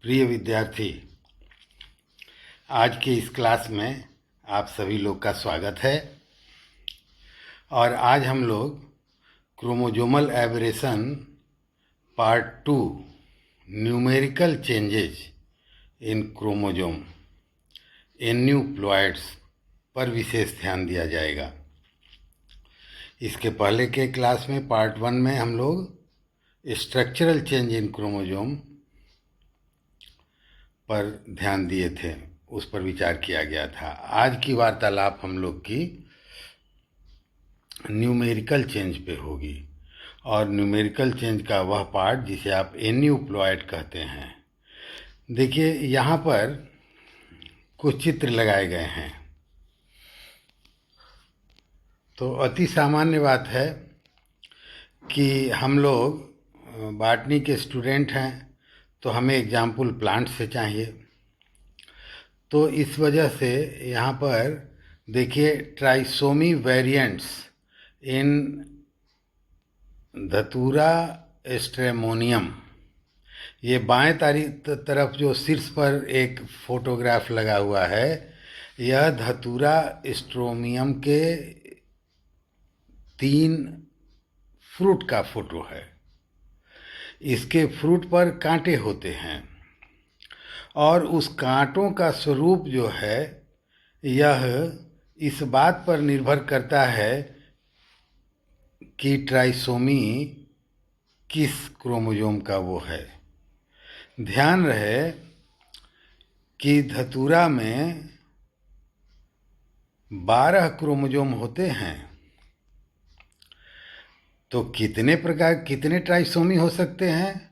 प्रिय विद्यार्थी, आज के इस क्लास में आप सभी लोग का स्वागत है। और आज हम लोग chromosomal aberration part 2 numerical changes in chromosome aneuploids पर विशेष ध्यान दिया जाएगा। इसके पहले के क्लास में पार्ट 1 में हम लोग स्ट्रक्चरल चेंज इन क्रोमोजोम पर ध्यान दिए थे, उस पर विचार किया गया था। आज की वार्तालाप हम लोग की न्यूमेरिकल चेंज पे होगी, और न्यूमेरिकल चेंज का वह पार्ट जिसे आप एन्यूप्लॉइड कहते हैं। देखिए, यहाँ पर कुछ चित्र लगाए गए हैं। तो अति सामान्य बात है कि हम लोग बॉटनी के स्टूडेंट हैं, तो हमें एग्जाम्पल प्लांट से चाहिए। तो इस वजह से यहाँ पर देखिए, ट्राइसोमी वेरिएंट्स इन धतूरा स्ट्रेमोनियम, ये बाएं तरफ जो शीर्ष पर एक फोटोग्राफ लगा हुआ है, यह धतूरा स्ट्रोमियम के 3 फ्रूट का फोटो है। इसके फ्रूट पर कांटे होते हैं, और उस कांटों का स्वरूप जो है, यह इस बात पर निर्भर करता है कि ट्राइसोमी किस क्रोमोजोम का वो है। ध्यान रहे कि धतूरा में 12 क्रोमोजोम होते हैं। तो कितने ट्राइसोमी हो सकते हैं?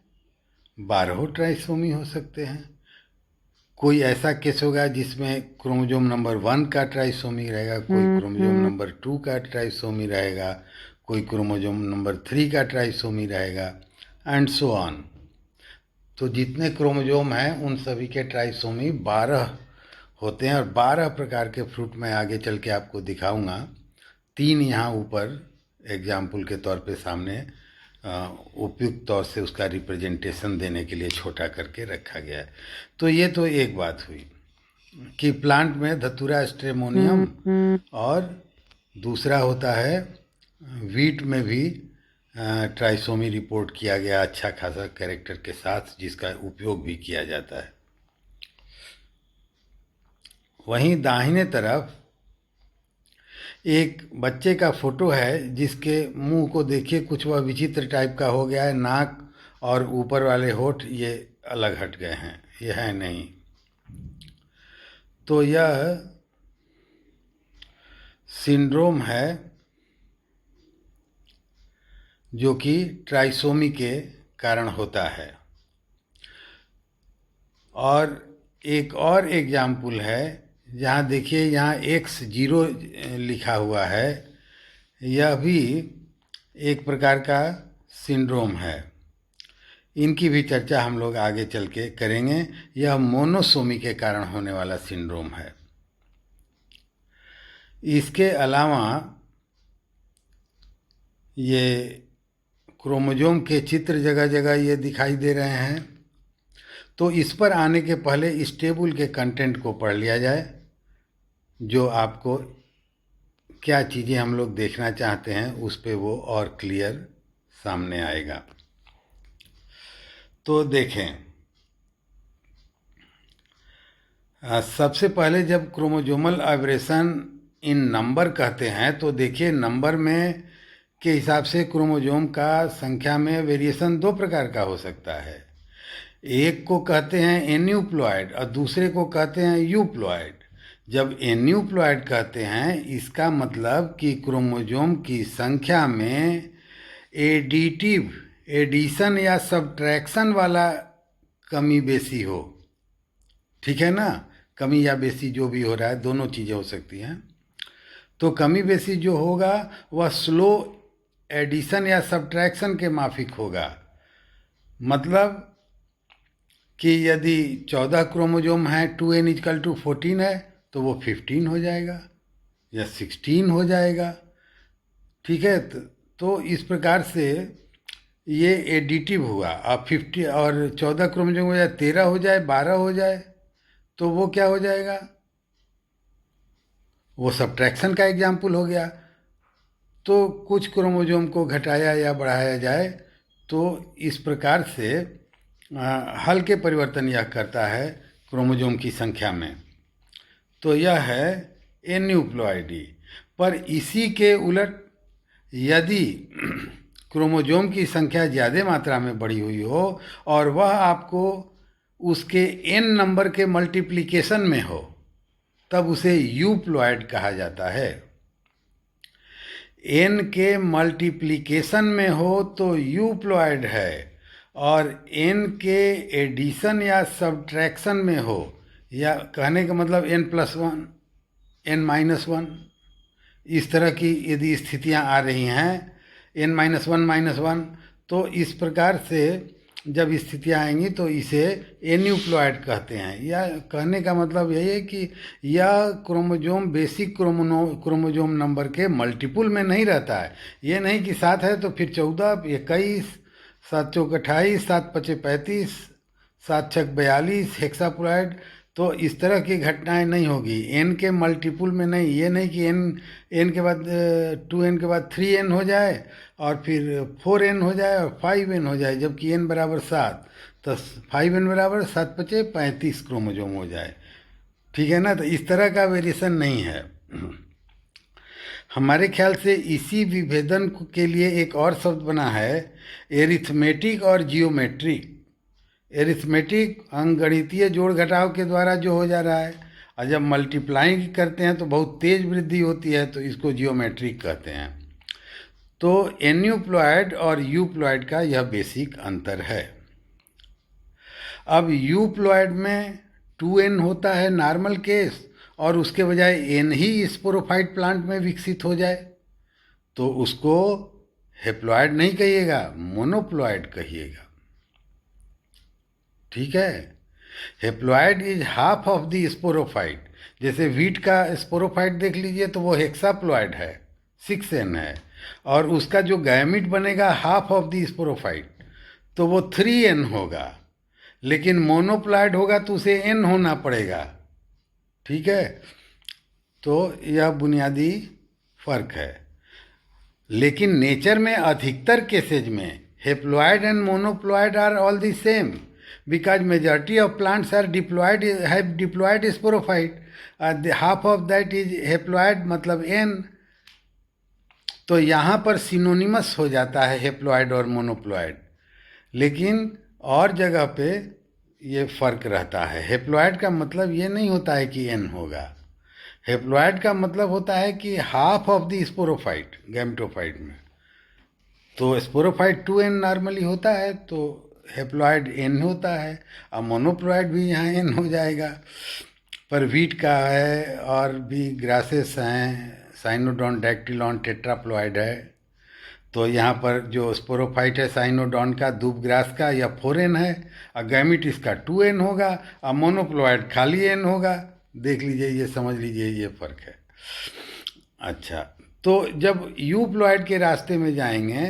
12 ट्राइसोमी हो सकते हैं। कोई ऐसा केस होगा जिसमें क्रोमोजोम नंबर 1 का ट्राइसोमी रहेगा, कोई क्रोमोजोम नंबर 2 का ट्राइसोमी रहेगा, कोई क्रोमोजोम नंबर 3 का ट्राइसोमी रहेगा, एंड सो ऑन। तो जितने क्रोमोजोम हैं उन सभी के ट्राइसोमी 12 होते हैं, और 12 प्रकार के फ्रूट मैं आगे चल के आपको दिखाऊंगा। 3 यहाँ ऊपर एग्जाम्पल के तौर पे सामने उपयुक्त तौर से उसका रिप्रेजेंटेशन देने के लिए छोटा करके रखा गया है। तो ये तो एक बात हुई कि प्लांट में धतूरा स्ट्रेमोनियम, और दूसरा होता है वीट में भी ट्राइसोमी रिपोर्ट किया गया अच्छा खासा कैरेक्टर के साथ, जिसका उपयोग भी किया जाता है। वहीं दाहिने तरफ एक बच्चे का फोटो है, जिसके मुंह को देखिए, कुछ वह विचित्र टाइप का हो गया है। नाक और ऊपर वाले होठ ये अलग हट गए हैं, ये है नहीं। तो यह सिंड्रोम है जो कि ट्राइसोमी के कारण होता है। और एक और एग्जाम्पल है, जहाँ देखिए, यहाँ X0 लिखा हुआ है। यह भी एक प्रकार का सिंड्रोम है। इनकी भी चर्चा हम लोग आगे चल के करेंगे। यह मोनोसोमी के कारण होने वाला सिंड्रोम है। इसके अलावा ये क्रोमोजोम के चित्र जगह जगह ये दिखाई दे रहे हैं। तो इस पर आने के पहले इस टेबल के कंटेंट को पढ़ लिया जाए, जो आपको क्या चीज़ें हम लोग देखना चाहते हैं उस पे वो और क्लियर सामने आएगा। तो देखें, सबसे पहले जब क्रोमोजोमल एबरेशन इन नंबर कहते हैं, तो देखिए, नंबर में के हिसाब से क्रोमोजोम का संख्या में वेरिएशन 2 प्रकार का हो सकता है। एक को कहते हैं एन्यूप्लॉइड और दूसरे को कहते हैं यूप्लॉइड। जब एन्यूप्लॉइड कहते हैं, इसका मतलब कि क्रोमोजोम की संख्या में एडिटिव, एडिशन या सब्ट्रैक्शन वाला कमी बेसी हो। ठीक है ना? कमी या बेसी जो भी हो रहा है, दोनों चीज़ें हो सकती हैं। तो कमी बेसी जो होगा वह स्लो एडिशन या सब्ट्रैक्शन के माफिक होगा। मतलब कि यदि 14 क्रोमोजोम हैं, 2n = 14 है, तो वो 15 हो जाएगा या 16 हो जाएगा। ठीक है? तो इस प्रकार से ये एडिटिव हुआ। अब 50 और 14 क्रोमोसोम हो जाए, 13 हो जाए, 12 हो जाए, तो वो क्या हो जाएगा? वो सब्ट्रैक्शन का एग्जाम्पल हो गया। तो कुछ क्रोमोसोम को घटाया या बढ़ाया जाए तो इस प्रकार से हल्के परिवर्तन यह करता है क्रोमोसोम की संख्या में। तो यह है एन्यूप्लॉइडी। पर इसी के उलट यदि क्रोमोसोम की संख्या ज़्यादा मात्रा में बढ़ी हुई हो और वह आपको उसके n नंबर के मल्टीप्लिकेशन में हो, तब उसे यूप्लॉइड कहा जाता है। n के मल्टीप्लिकेशन में हो तो यूप्लॉइड है, और n के एडिशन या सब्ट्रैक्शन में हो, या कहने का मतलब n+1, n-1, इस तरह की यदि स्थितियां आ रही हैं, n-1 तो इस प्रकार से जब स्थितियां आएंगी तो इसे एन्यूप्लॉइड कहते हैं। या कहने का मतलब यही है कि यह क्रोमोसोम बेसिक क्रोमोसोम नंबर के मल्टीपुल में नहीं रहता है। ये नहीं कि 7 है तो फिर 14, 21, 7 चौक 28, 7 पचे 35, 7 छक 42 हेक्साप्लॉइड। तो इस तरह की घटनाएं नहीं होगी एन के मल्टीपुल में। नहीं, ये नहीं कि एन के बाद 2n के बाद 3n हो जाए और फिर 4n हो जाए और 5n हो जाए, जबकि n बराबर 7, तो 5n बराबर 7 पचे 35 क्रोमोसोम हो जाए। ठीक है ना? तो इस तरह का वेरिएशन नहीं है। हमारे ख्याल से इसी विभेदन के लिए एक और शब्द बना है, एरिथमेटिक और जियोमेट्रिक। एरिथमेटिक अंकगणितीय जोड़ घटाव के द्वारा जो हो जा रहा है, और जब मल्टीप्लाइंग करते हैं तो बहुत तेज वृद्धि होती है, तो इसको जियोमेट्रिक कहते हैं। तो एन्यूप्लॉइड और यूप्लॉइड का यह बेसिक अंतर है। अब यूप्लॉइड में 2n होता है नॉर्मल केस, और उसके बजाय n ही स्पोरोफाइट प्लांट में विकसित हो जाए, तो उसको हेप्लॉइड नहीं कहिएगा, मोनोप्लॉइड कहिएगा। ठीक है? Haploid is half of the sporophyte. जैसे वीट का स्पोरोफाइट देख लीजिए तो वो हेक्साप्लॉइड है, 6n है, और उसका जो गैमिट बनेगा हाफ ऑफ द स्पोरोफाइट, तो वो 3n होगा। लेकिन मोनोप्लॉइड होगा तो उसे n होना पड़ेगा। ठीक है? तो यह बुनियादी फर्क है। लेकिन नेचर में अधिकतर केसेज में haploid and monoploid are all the same, because majority of plants are have diploid sporophyte. Half of that is haploid, मतलब n। तो यहाँ पर सिनोनिमस हो जाता है हेप्लॉइड और मोनोप्लॉइड। लेकिन और जगह पे ये फर्क रहता है। हेप्लॉइड का मतलब ये नहीं होता है कि n होगा। हेप्लॉइड का मतलब होता है कि half of the sporophyte gametophyte में। तो स्पोरोफाइट 2n नॉर्मली होता है, तो हेप्लॉइड n होता है, और मोनोप्लॉइड भी यहाँ n हो जाएगा। पर वीट का है, और भी ग्रासेस हैं, साइनोडॉन, डैक्टिलॉन, टेट्राप्लॉइड है। तो यहाँ पर जो स्पोरोफाइट है साइनोडॉन का, दूब ग्रास का, यह 4n है, और गैमिट इसका 2n होगा, और मोनोप्लॉइड खाली n होगा। देख लीजिए, ये समझ लीजिए, ये फर्क है। अच्छा, तो जब यूप्लॉइड के रास्ते में जाएंगे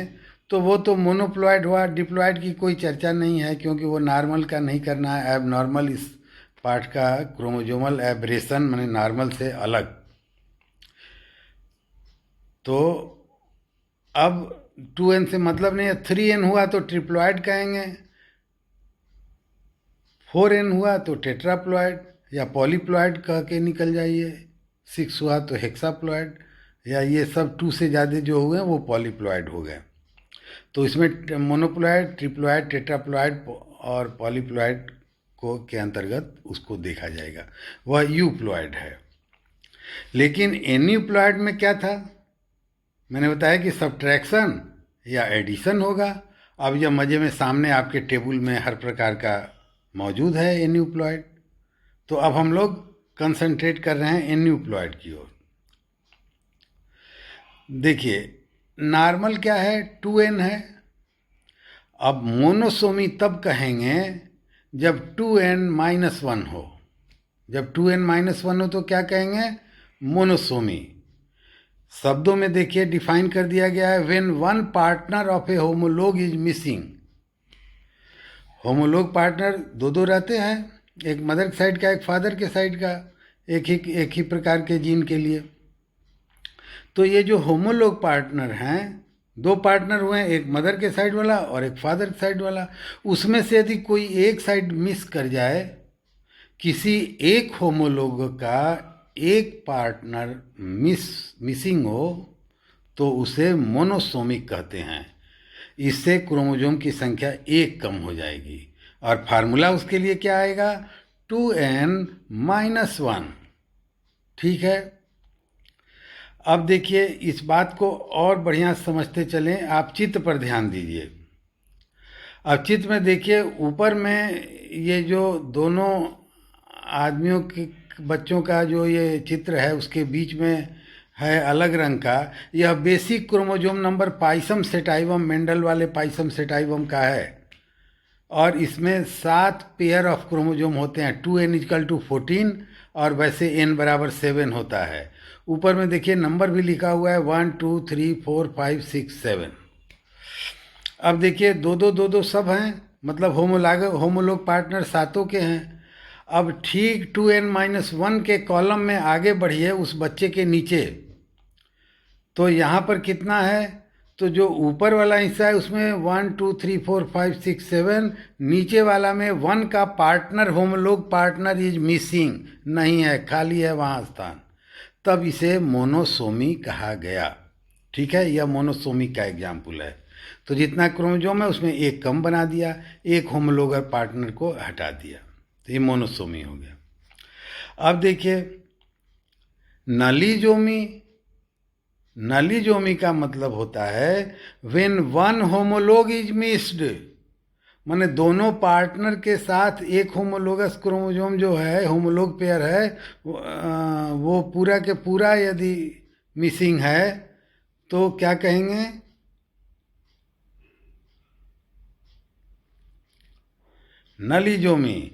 तो वो तो मोनोप्लॉइड हुआ, डिप्लॉइड की कोई चर्चा नहीं है, क्योंकि वो नॉर्मल का नहीं करना है, एब नॉर्मल इस पार्ट का क्रोमोजोमल एब्रेशन माने नॉर्मल से अलग। तो अब 2n से मतलब नहीं है, 3n हुआ तो ट्रिप्लॉइड कहेंगे, 4n हुआ तो टेट्राप्लॉइड या पॉलीप्लॉइड कह के निकल जाइए, 6 हुआ तो हेक्साप्लॉइड, या ये सब 2 से ज़्यादा जो हुए वो पॉलीप्लॉइड हो गए। तो इसमें मोनोप्लॉइड, ट्रिप्लॉइड, टेट्राप्लॉइड और पॉलीप्लॉइड को के अंतर्गत उसको देखा जाएगा, वह यूप्लॉइड है। लेकिन एन्यूप्लॉइड में क्या था? मैंने बताया कि सब्ट्रैक्शन या एडिशन होगा। अब यह मज़े में सामने आपके टेबल में हर प्रकार का मौजूद है एन्यूप्लॉइड। तो अब हम लोग कंसंट्रेट कर रहे हैं एन्यूप्लॉइड की ओर। देखिए, नॉर्मल क्या है? 2n है। अब मोनोसोमी तब कहेंगे जब 2n-1 हो। जब 2n-1 हो तो क्या कहेंगे? मोनोसोमी। शब्दों में देखिए डिफाइन कर दिया गया है, when one partner of A homologue is missing. Homologue partner दो दो रहते हैं, एक मदर के साइड का, एक फादर के साइड का, एक ही प्रकार के जीन के लिए। तो ये जो होमोलॉग पार्टनर हैं, दो पार्टनर हुए हैं, एक मदर के साइड वाला और एक फादर के साइड वाला, उसमें से यदि कोई एक साइड मिस कर जाए, किसी एक होमोलॉग का एक पार्टनर मिसिंग हो, तो उसे मोनोसोमिक कहते हैं। इससे क्रोमोसोम की संख्या एक कम हो जाएगी और फार्मूला उसके लिए क्या आएगा, 2n-1। ठीक है। अब देखिए इस बात को और बढ़िया समझते चलें, आप चित्र पर ध्यान दीजिए। अब चित्र में देखिए ऊपर में ये जो दोनों आदमियों के बच्चों का जो ये चित्र है, उसके बीच में है अलग रंग का, यह basic chromosome number Pisum sativum, Mendel वाले पाइसम सेटाइवम का है। और इसमें 7 पेयर ऑफ क्रोमोसोम होते हैं, 2n=14 और वैसे n बराबर 7 होता है। ऊपर में देखिए नंबर भी लिखा हुआ है 1 2 3 4 5 6 7। अब देखिए दो दो सब हैं, मतलब होमोलॉग पार्टनर सातों के हैं। अब ठीक 2n-1 के कॉलम में आगे बढ़िए उस बच्चे के नीचे, तो यहाँ पर कितना है, तो जो ऊपर वाला हिस्सा है उसमें 1 2 3 4 5 6 7, नीचे वाला में 1 का partner, homologue partner is missing, नहीं है, खाली है वहाँ स्थान, तब इसे मोनोसोमी कहा गया। ठीक है, यह मोनोसोमी का एग्जाम्पल है। तो जितना क्रोमोसोम है उसमें एक कम बना दिया, एक होमोलॉग पार्टनर को हटा दिया, तो ये मोनोसोमी हो गया। अब देखिए नलीजोमी, नलीजोमी का मतलब होता है when one homologue is missed, माने दोनों पार्टनर के साथ एक होमोलोगस क्रोमोसोम जो है, होमोलॉग पेयर है, वो पूरा के पूरा यदि मिसिंग है तो क्या कहेंगे, नलीजोमी।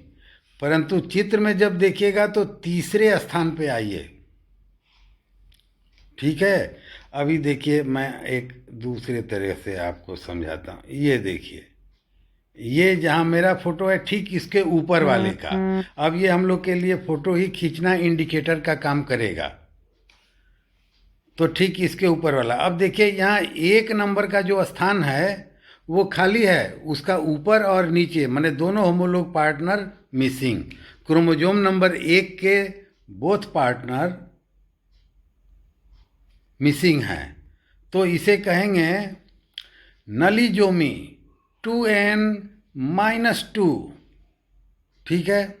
परंतु चित्र में जब देखिएगा तो तीसरे स्थान पे आइए। ठीक है, अभी देखिए मैं एक दूसरे तरह से आपको समझाता हूँ। ये देखिए, ये जहाँ मेरा फोटो है ठीक इसके ऊपर वाले का, अब ये हम लोग के लिए फोटो ही खींचना इंडिकेटर का काम करेगा, तो ठीक इसके ऊपर वाला। अब देखिए यहाँ 1 नंबर का जो स्थान है वो खाली है, उसका ऊपर और नीचे माने दोनों homologue partner missing, chromosome number 1 के बोथ पार्टनर मिसिंग हैं, तो इसे कहेंगे नलीजोमी 2n-2। ठीक है।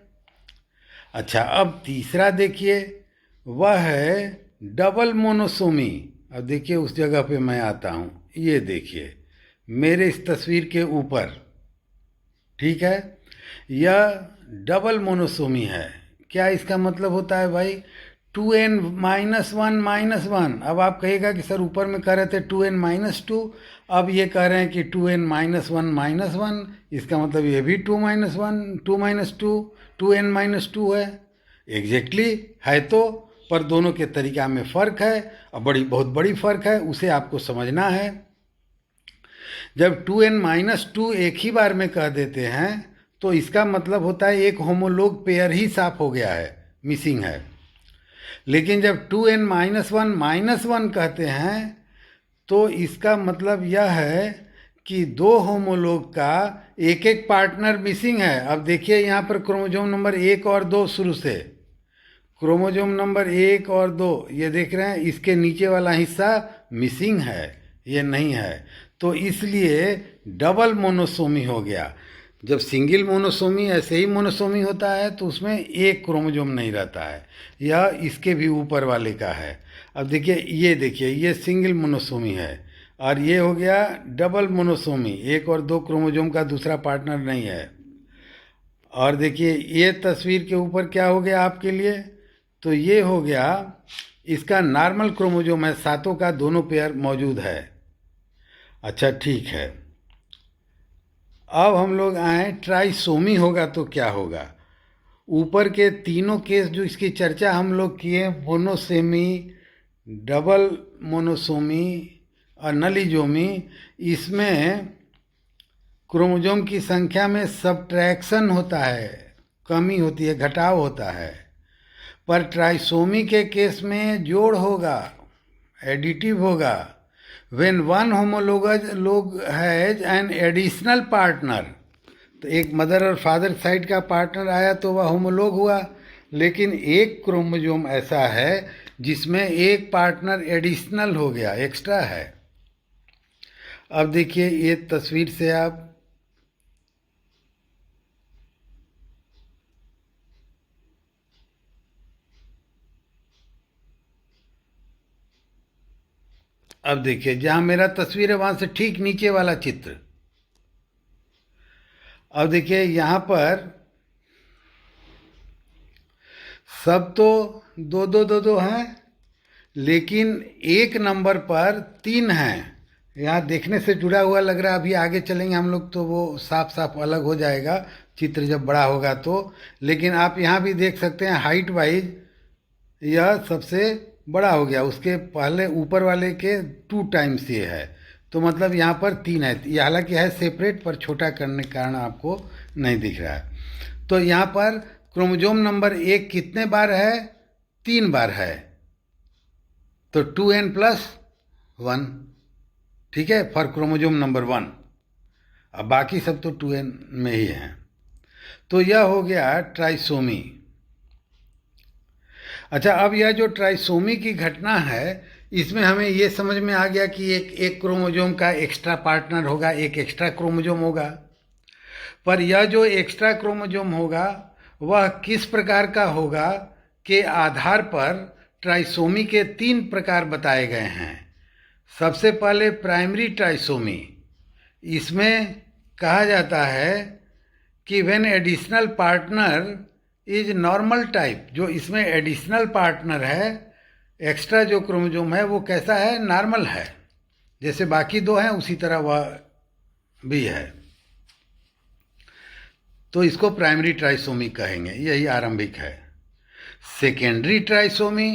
अच्छा, अब तीसरा देखिए, वह है डबल मोनोसोमी। अब देखिए उस जगह पे मैं आता हूँ, ये देखिए मेरे इस तस्वीर के ऊपर, ठीक है, यह डबल मोनोसोमी है। क्या इसका मतलब होता है भाई, 2n-1-1। अब आप कहिएगा कि सर ऊपर में कह रहे थे 2n-2, अब ये कह रहे हैं कि 2n-1-1, इसका मतलब ये भी 2n-2 है। एग्जैक्टली है तो, पर दोनों के तरीका में फ़र्क है और बहुत बड़ी फ़र्क है, उसे आपको समझना है। जब 2n-2 एक ही बार में कह देते हैं तो इसका मतलब होता है एक होमोलॉग पेयर ही साफ हो गया है, मिसिंग है। लेकिन जब 2n-1-1 कहते हैं तो इसका मतलब यह है कि दो होमोलॉग का एक एक पार्टनर मिसिंग है। अब देखिए यहाँ पर क्रोमोसोम नंबर 1 और 2, शुरू से क्रोमोसोम नंबर 1 और 2 ये देख रहे हैं, इसके नीचे वाला हिस्सा मिसिंग है, ये नहीं है, तो इसलिए डबल मोनोसोमी हो गया। जब सिंगल मोनोसोमी ऐसे ही मोनोसोमी होता है तो उसमें एक क्रोमोसोम नहीं रहता है, यह इसके भी ऊपर वाले का है। अब देखिए ये सिंगल मोनोसोमी है और ये हो गया डबल मोनोसोमी, 1 और 2 क्रोमोसोम का दूसरा पार्टनर नहीं है। और देखिए ये तस्वीर के ऊपर क्या हो गया आपके लिए, तो ये हो गया इसका नॉर्मल क्रोमोसोम है, सातों का दोनों पेयर मौजूद है। अच्छा ठीक है, अब हम लोग आए ट्राइसोमी होगा तो क्या होगा। ऊपर के तीनों केस जो इसकी चर्चा हम लोग किए, मोनोसेमी, डबल मोनोसोमी और नलीजोमी, इसमें क्रोमोसोम की संख्या में सबट्रैक्शन होता है, कमी होती है, घटाव होता है। पर ट्राइसोमी के केस में जोड़ होगा, एडिटिव होगा। व्हेन वन होमोलोगस लोग हैज एन एडिशनल पार्टनर, तो एक मदर और फादर साइड का पार्टनर आया तो वह होमोलोग हुआ। लेकिन एक क्रोमोसोम ऐसा है जिसमें एक पार्टनर एडिशनल हो गया, एक्स्ट्रा है। अब देखिए ये तस्वीर से आप अब देखिए, जहां मेरा तस्वीर है वहां से ठीक नीचे वाला चित्र। अब देखिए यहां पर सब तो दो दो दो दो हैं, लेकिन एक नंबर पर 3 हैं। यहाँ देखने से जुड़ा हुआ लग रहा है, अभी आगे चलेंगे हम लोग तो वो साफ साफ अलग हो जाएगा चित्र जब बड़ा होगा तो। लेकिन आप यहाँ भी देख सकते हैं हाइट वाइज यह सबसे बड़ा हो गया, उसके पहले ऊपर वाले के 2 टाइम्स ये है। तो मतलब यहाँ पर 3 है, ये हालांकि है सेपरेट पर छोटा करने के कारण आपको नहीं दिख रहा है। तो यहाँ पर क्रोमोसोम नंबर 1 कितने बार है? 3 बार है, तो 2n+1, ठीक है, फॉर क्रोमोसोम नंबर 1। अब बाकी सब तो 2n में ही हैं। तो यह हो गया ट्राइसोमी। अच्छा, अब यह जो ट्राइसोमी की घटना है, इसमें हमें ये समझ में आ गया कि एक क्रोमोसोम का एक्स्ट्रा पार्टनर होगा, एक एक्स्ट्रा क्रोमोसोम होगा। पर यह जो एक्स्ट्रा क्रोमोसोम होगा वह किस प्रकार का होगा के आधार पर ट्राइसोमी के 3 प्रकार बताए गए हैं। सबसे पहले प्राइमरी ट्राइसोमी, इसमें कहा जाता है कि when additional partner is normal type, जो इसमें एडिशनल पार्टनर है, एक्स्ट्रा जो क्रोमोसोम है वो कैसा है? नॉर्मल है, जैसे बाकी 2 हैं उसी तरह वह भी है। तो इसको प्राइमरी ट्राइसोमी कहेंगे, यही आरंभिक है। सेकेंडरी ट्राइसोमी,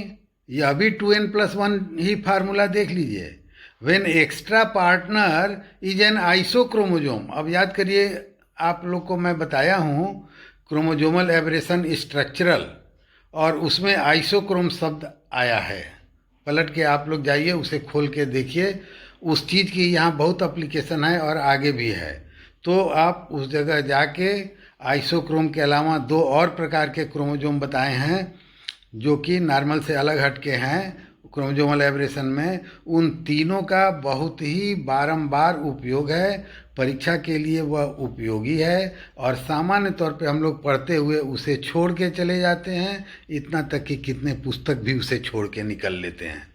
यह भी 2n+1 ही फार्मूला देख लीजिए। When extra partner is an isochromosome, अब याद करिए आप लोग को मैं बताया हूँ क्रोमोजोमल एब्रेशन स्ट्रक्चरल, और उसमें आइसोक्रोम शब्द आया है। पलट के आप लोग जाइए, उसे खोल के देखिए, उस चीज़ की यहाँ बहुत एप्लीकेशन है और आगे भी है। तो आप उस जगह जाके आइसोक्रोम के अलावा 2 और प्रकार के क्रोमोसोम बताए हैं जो कि नॉर्मल से अलग हटके हैं क्रोमोसोमल एब्रेशन में। उन तीनों का बहुत ही बारंबार उपयोग है, परीक्षा के लिए वह उपयोगी है, और सामान्य तौर पे हम लोग पढ़ते हुए उसे छोड़ के चले जाते हैं, इतना तक कि कितने पुस्तक भी उसे छोड़ के निकल लेते हैं,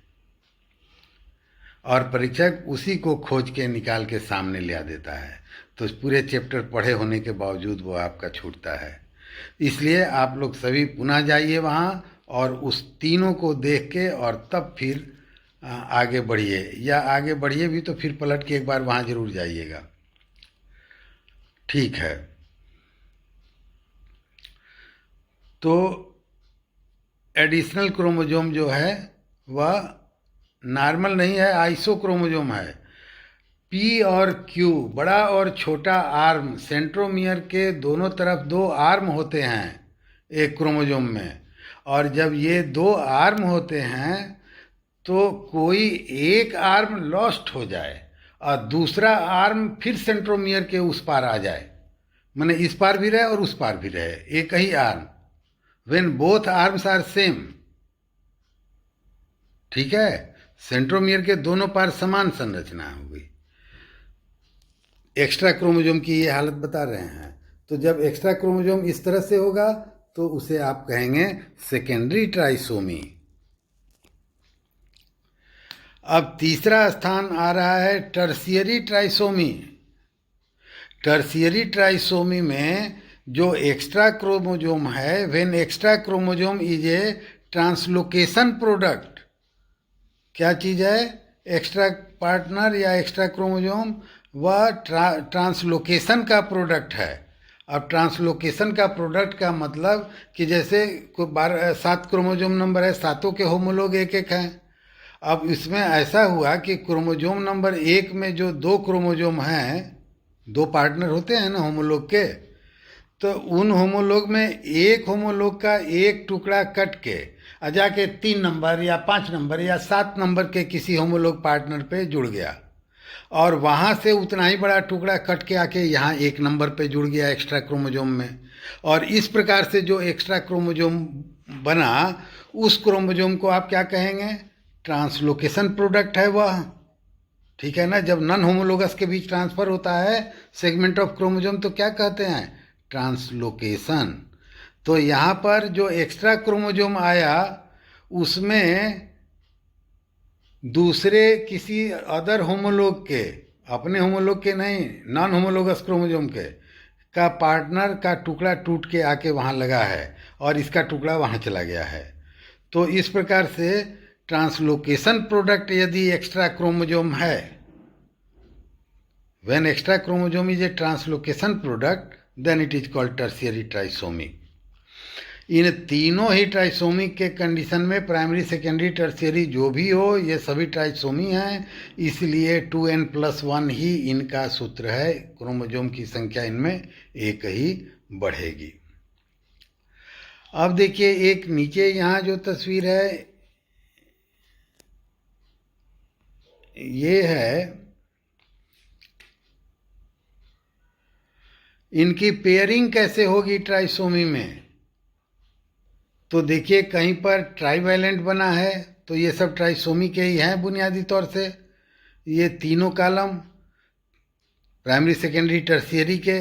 और परीक्षक उसी को खोज के निकाल के सामने ले आ देता है। तो पूरे चैप्टर पढ़े होने के बावजूद वो आपका छूटता है। इसलिए आप लोग सभी पुनः जाइए वहाँ और उस तीनों को देख के और तब फिर आगे बढ़िए, या आगे बढ़िए भी तो फिर पलट के एक बार वहाँ जरूर जाइएगा, ठीक है। तो एडिशनल क्रोमोसोम जो है वह नॉर्मल नहीं है, आइसोक्रोमोसोम है। पी और क्यू, बड़ा और छोटा आर्म, सेंट्रोमियर के दोनों तरफ 2 आर्म होते हैं एक क्रोमोसोम में, और जब ये 2 आर्म होते हैं तो कोई एक आर्म लॉस्ट हो जाए और दूसरा आर्म फिर सेंट्रोमियर के उस पार आ जाए, माने इस पार भी रहे और उस पार भी रहे, एक ही arm, when both arms are same, ठीक है, सेंट्रोमियर के दोनों पार समान संरचना होगी। एक्स्ट्रा क्रोमोसोम की ये हालत बता रहे हैं। तो जब एक्स्ट्रा क्रोमोसोम इस तरह से होगा तो उसे आप कहेंगे सेकेंडरी ट्राइसोमी। अब तीसरा स्थान आ रहा है टर्शियरी ट्राइसोमी। टर्शियरी ट्राइसोमी में जो एक्स्ट्रा क्रोमोसोम है, when extra chromosome is a translocation product, क्या चीज़ है? एक्स्ट्रा पार्टनर या एक्स्ट्रा क्रोमोसोम, वह ट्रांसलोकेशन का प्रोडक्ट है। अब ट्रांसलोकेशन का प्रोडक्ट का मतलब कि जैसे 7 क्रोमोसोम नंबर है, 7 के होमोलोग एक एक हैं, अब इसमें ऐसा हुआ कि क्रोमोजोम नंबर 1 में जो 2 क्रोमोजोम हैं, 2 पार्टनर होते हैं ना होमोलोग के, तो उन होमोलोग में एक होमोलोग का एक टुकड़ा कट के जाके 3 नंबर या 5 नंबर या 7 नंबर के किसी होमोलोग पार्टनर पे जुड़ गया, और वहाँ से उतना ही बड़ा टुकड़ा कट के आके यहाँ 1 नंबर पे जुड़ गया एक्स्ट्रा क्रोमोजोम में। और इस प्रकार से जो एक्स्ट्रा क्रोमोजोम बना, उस क्रोमोजोम को आप क्या कहेंगे? ट्रांसलोकेशन प्रोडक्ट है वह, ठीक है ना। जब नन होमोलोगस के बीच ट्रांसफर होता है सेगमेंट ऑफ क्रोमोजोम तो क्या कहते हैं? ट्रांसलोकेशन। तो यहाँ पर जो एक्स्ट्रा क्रोमोजोम आया उसमें दूसरे किसी अदर होमोलोग के, अपने होमोलोग के नहीं, नॉन होमोलोगस क्रोमोजोम के का पार्टनर का टुकड़ा टूट के आके वहाँ लगा है और इसका टुकड़ा वहाँ चला गया है। तो इस प्रकार से ट्रांसलोकेशन प्रोडक्ट यदि एक्स्ट्रा क्रोमोजोम है, when extra chromosome is a translocation product, then it is called tertiary trisomy. इन तीनों ही ट्राइसोमी के कंडीशन में प्राइमरी, सेकेंडरी, टर्शियरी जो भी हो, ये सभी ट्राइसोमी हैं, इसलिए 2n+1 ही इनका सूत्र है। क्रोमोजोम की संख्या इनमें एक ही बढ़ेगी। अब देखिए एक नीचे यहाँ जो तस्वीर है ये है, इनकी पेयरिंग कैसे होगी ट्राइसोमी में। तो देखिए कहीं पर ट्राइवैलेंट बना है तो ये सब ट्राइसोमी के ही हैं बुनियादी तौर से। ये तीनों कॉलम प्राइमरी, सेकेंडरी, टर्शियरी के,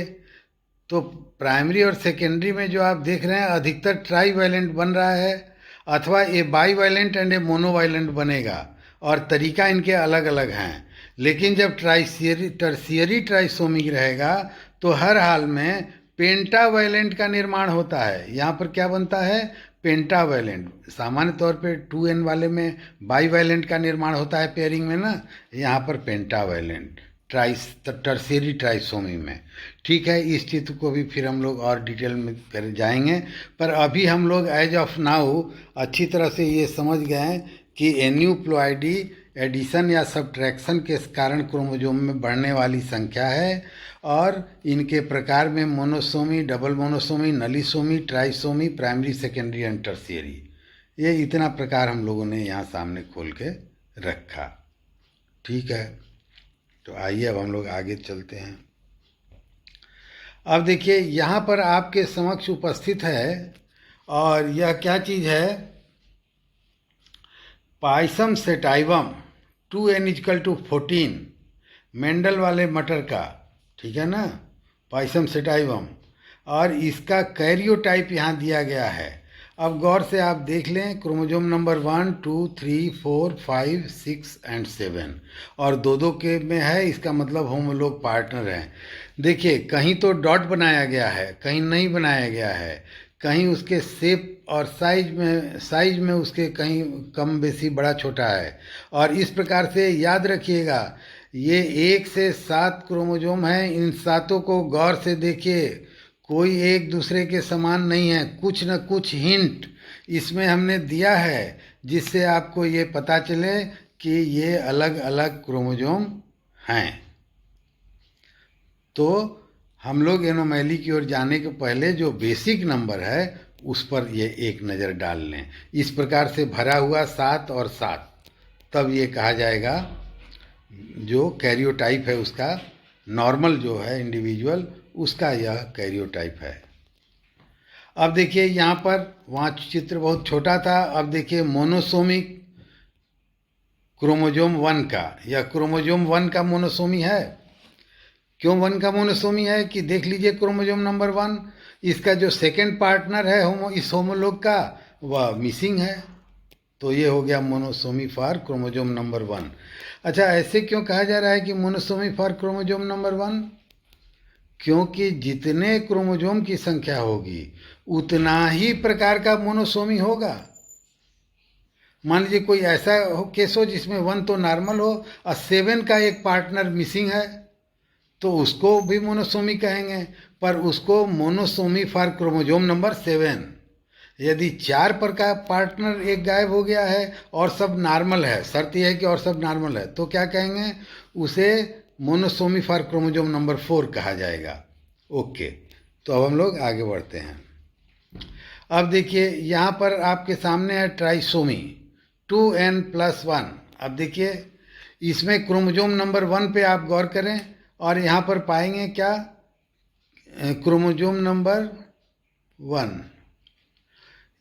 तो प्राइमरी और सेकेंडरी में जो आप देख रहे हैं अधिकतर ट्राइवैलेंट बन रहा है, अथवा ये बाईवैलेंट एंड ए मोनोवैलेंट बनेगा, और तरीका इनके अलग अलग हैं। लेकिन जब टर्शियरी ट्राइसोमी रहेगा तो हर हाल में पेंटावैलेंट का निर्माण होता है। यहाँ पर क्या बनता है? पेंटावैलेंट। सामान्य तौर पे 2n वाले में बाईवैलेंट का निर्माण होता है पेयरिंग में ना, यहाँ पर पेंटावैलेंट टर्शियरी ट्राइसोमी में। ठीक है, इस चित्र को भी फिर हम लोग और डिटेल में कर जाएंगे, पर अभी हम लोग एज ऑफ नाउ अच्छी तरह से ये समझ गए हैं कि एन्यूप्लॉइडी एडिशन या सब्ट्रैक्शन के कारण क्रोमोजोम में बढ़ने वाली संख्या है, और इनके प्रकार में monosomy, double monosomy, नलीसोमी, trisomy, primary, secondary and tertiary, ये इतना प्रकार हम लोगों ने यहाँ सामने खोल के रखा। ठीक है, तो आइए अब हम लोग आगे चलते हैं। अब देखिए यहाँ पर आपके समक्ष उपस्थित है, और यह क्या चीज़ है? पाइसम सेटाइवम 2n=14, मेंडल वाले मटर का, ठीक है ना, पाइसम सेटाइवम, और इसका कैरियोटाइप यहाँ दिया गया है। अब गौर से आप देख लें, क्रोमोजोम नंबर 1, 2, 3, 4, 5, 6 एंड 7, और दो दो के में है, इसका मतलब होमोलोग पार्टनर हैं। देखिए कहीं तो डॉट बनाया गया है, कहीं नहीं बनाया गया है, कहीं उसके शेप और साइज में उसके कहीं कम बेसी बड़ा छोटा है। और इस प्रकार से याद रखिएगा, ये 1 से 7 क्रोमोजोम हैं, इन सातों को गौर से देखिए, कोई एक दूसरे के समान नहीं है। कुछ न कुछ हिंट इसमें हमने दिया है जिससे आपको ये पता चले कि ये अलग अलग क्रोमोजोम हैं। तो हम लोग एनोमैली की ओर जाने के पहले जो बेसिक नंबर है उस पर ये एक नज़र डाल लें। इस प्रकार से भरा हुआ 7 और 7, तब ये कहा जाएगा जो कैरियोटाइप है उसका, नॉर्मल जो है इंडिविजुअल, उसका यह कैरियोटाइप है। अब देखिए यहाँ पर, वहाँ चित्र बहुत छोटा था, अब देखिए मोनोसोमिक क्रोमोजोम 1 का, यह क्रोमोजोम 1 का मोनोसोमी है। क्यों 1 का मोनोसोमी है कि देख लीजिए क्रोमोजोम नंबर 1, इसका जो सेकंड पार्टनर है इस होमोलोग का, वह मिसिंग है, तो ये हो गया मोनोसोमी फॉर क्रोमोजोम नंबर 1। अच्छा, ऐसे क्यों कहा जा रहा है कि मोनोसोमी फॉर क्रोमोजोम नंबर 1? क्योंकि जितने क्रोमोजोम की संख्या होगी उतना ही प्रकार का मोनोसोमी होगा। मान लीजिए कोई ऐसा केस हो जिसमें 1 तो नॉर्मल हो और 7 का एक पार्टनर मिसिंग है, तो उसको भी मोनोसोमी कहेंगे, पर उसको मोनोसोमी फॉर क्रोमोजोम नंबर 7, यदि 4 पर का पार्टनर एक गायब हो गया है और सब नॉर्मल है, शर्त यह है कि और सब नॉर्मल है, तो क्या कहेंगे, उसे मोनोसोमी फॉर क्रोमोसोम नंबर 4 कहा जाएगा। ओके, तो अब हम लोग आगे बढ़ते हैं। अब देखिए यहाँ पर आपके सामने है ट्राइसोमी 2n+1। अब देखिए इसमें क्रोमोसोम नंबर 1 पे आप गौर करें और यहाँ पर पाएंगे क्या, क्रोमोसोम नंबर 1।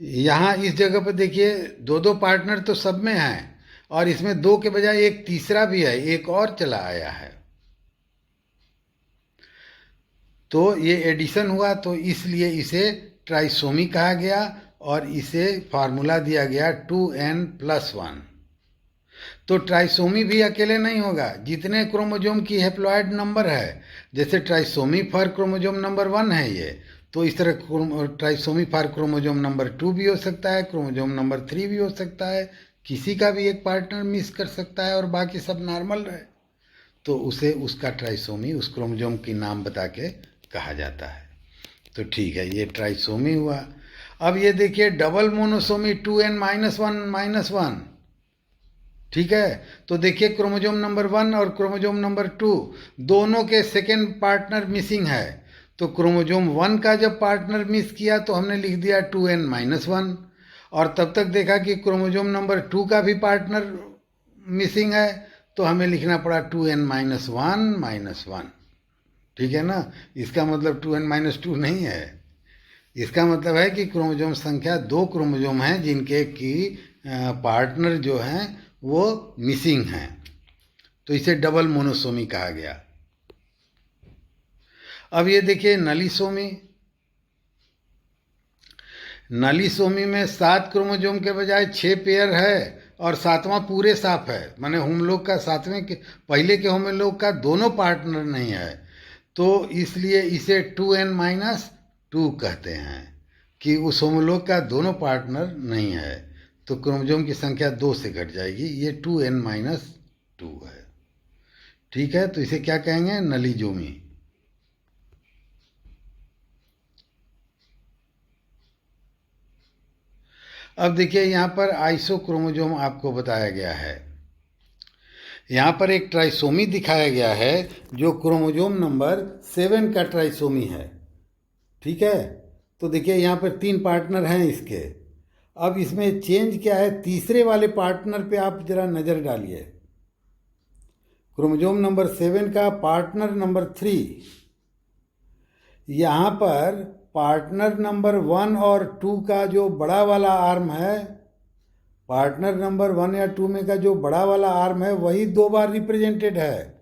यहाँ इस जगह पर देखिए दो दो पार्टनर तो सब में हैं और इसमें 2 के बजाय एक तीसरा भी है, एक और चला आया है, तो ये एडिशन हुआ, तो इसलिए इसे ट्राइसोमी कहा गया और इसे फार्मूला दिया गया 2n+1। तो ट्राइसोमी भी अकेले नहीं होगा, जितने क्रोमोसोम की हैप्लॉइड नंबर है, जैसे ट्राइसोमी फॉर क्रोमोसोम नंबर 1 है ये, तो इस तरह ट्राइसोमी फॉर क्रोमोसोम नंबर 2 भी हो सकता है, क्रोमोसोम नंबर 3 भी हो सकता है, किसी का भी एक पार्टनर मिस कर सकता है और बाकी सब नॉर्मल रहे, तो उसे उसका ट्राइसोमी उस क्रोमोसोम की नाम बता के कहा जाता है। तो ठीक है, ये ट्राइसोमी हुआ। अब ये देखिए डबल मोनोसोमी 2n-1-1। ठीक है, तो देखिए क्रोमोसोम नंबर 1 और क्रोमोसोम नंबर 2 दोनों के सेकेंड पार्टनर मिसिंग है, तो क्रोमोसोम 1 का जब पार्टनर मिस किया तो हमने लिख दिया 2n-1, और तब तक देखा कि क्रोमोसोम नंबर 2 का भी पार्टनर मिसिंग है, तो हमें लिखना पड़ा 2n-1-1। ठीक है ना, इसका मतलब 2n-2 नहीं है, इसका मतलब है कि क्रोमोसोम संख्या 2 क्रोमोसोम हैं जिनके की पार्टनर जो हैं वो मिसिंग हैं, तो इसे डबल मोनोसोमी कहा गया। अब ये देखिए नलीसोमी। नलीसोमी में 7 क्रोमोसोम के बजाय 6 पेयर है और 7वां पूरे साफ है, माने होमलोग का सातवें के पहले के होमलोग का दोनों पार्टनर नहीं है, तो इसलिए इसे 2n-2 कहते हैं कि उस होमोलोग का दोनों पार्टनर नहीं है, तो क्रोमोसोम की संख्या 2 से घट जाएगी, ये 2n-2 है। ठीक है, तो इसे क्या कहेंगे, नलीजोमी। अब देखिए यहाँ पर आइसोक्रोमोसोम आपको बताया गया है। यहाँ पर एक ट्राइसोमी दिखाया गया है जो क्रोमोसोम नंबर 7 का ट्राइसोमी है। ठीक है, तो देखिए यहाँ पर 3 पार्टनर हैं इसके। अब इसमें चेंज क्या है, तीसरे वाले पार्टनर पे आप जरा नज़र डालिए। क्रोमोसोम नंबर 7 का पार्टनर नंबर 3, यहाँ पर पार्टनर नंबर 1 और 2 का जो बड़ा वाला आर्म है, पार्टनर नंबर 1 या 2 में का जो बड़ा वाला आर्म है वही 2 बार रिप्रेजेंटेड है।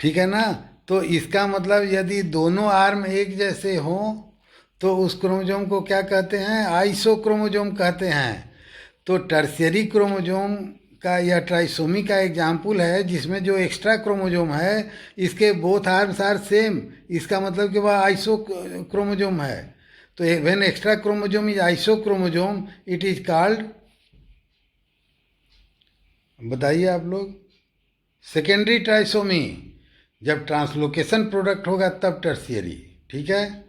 ठीक है ना, तो इसका मतलब यदि दोनों आर्म एक जैसे हों तो उस क्रोमोसोम को क्या कहते हैं, आइसोक्रोमोसोम कहते हैं। तो टर्शियरी क्रोमोसोम का या ट्राइसोमी का एग्जाम्पल है जिसमें जो एक्स्ट्रा क्रोमोसोम है इसके बोथ आर्म्स आर सेम, इसका मतलब कि वह आइसो क्रोमोसोम है। तो when extra chromosome is iso chromosome it is called, बताइए आप लोग, सेकेंडरी ट्राइसोमी। जब ट्रांसलोकेशन प्रोडक्ट होगा तब टर्शियरी। ठीक है,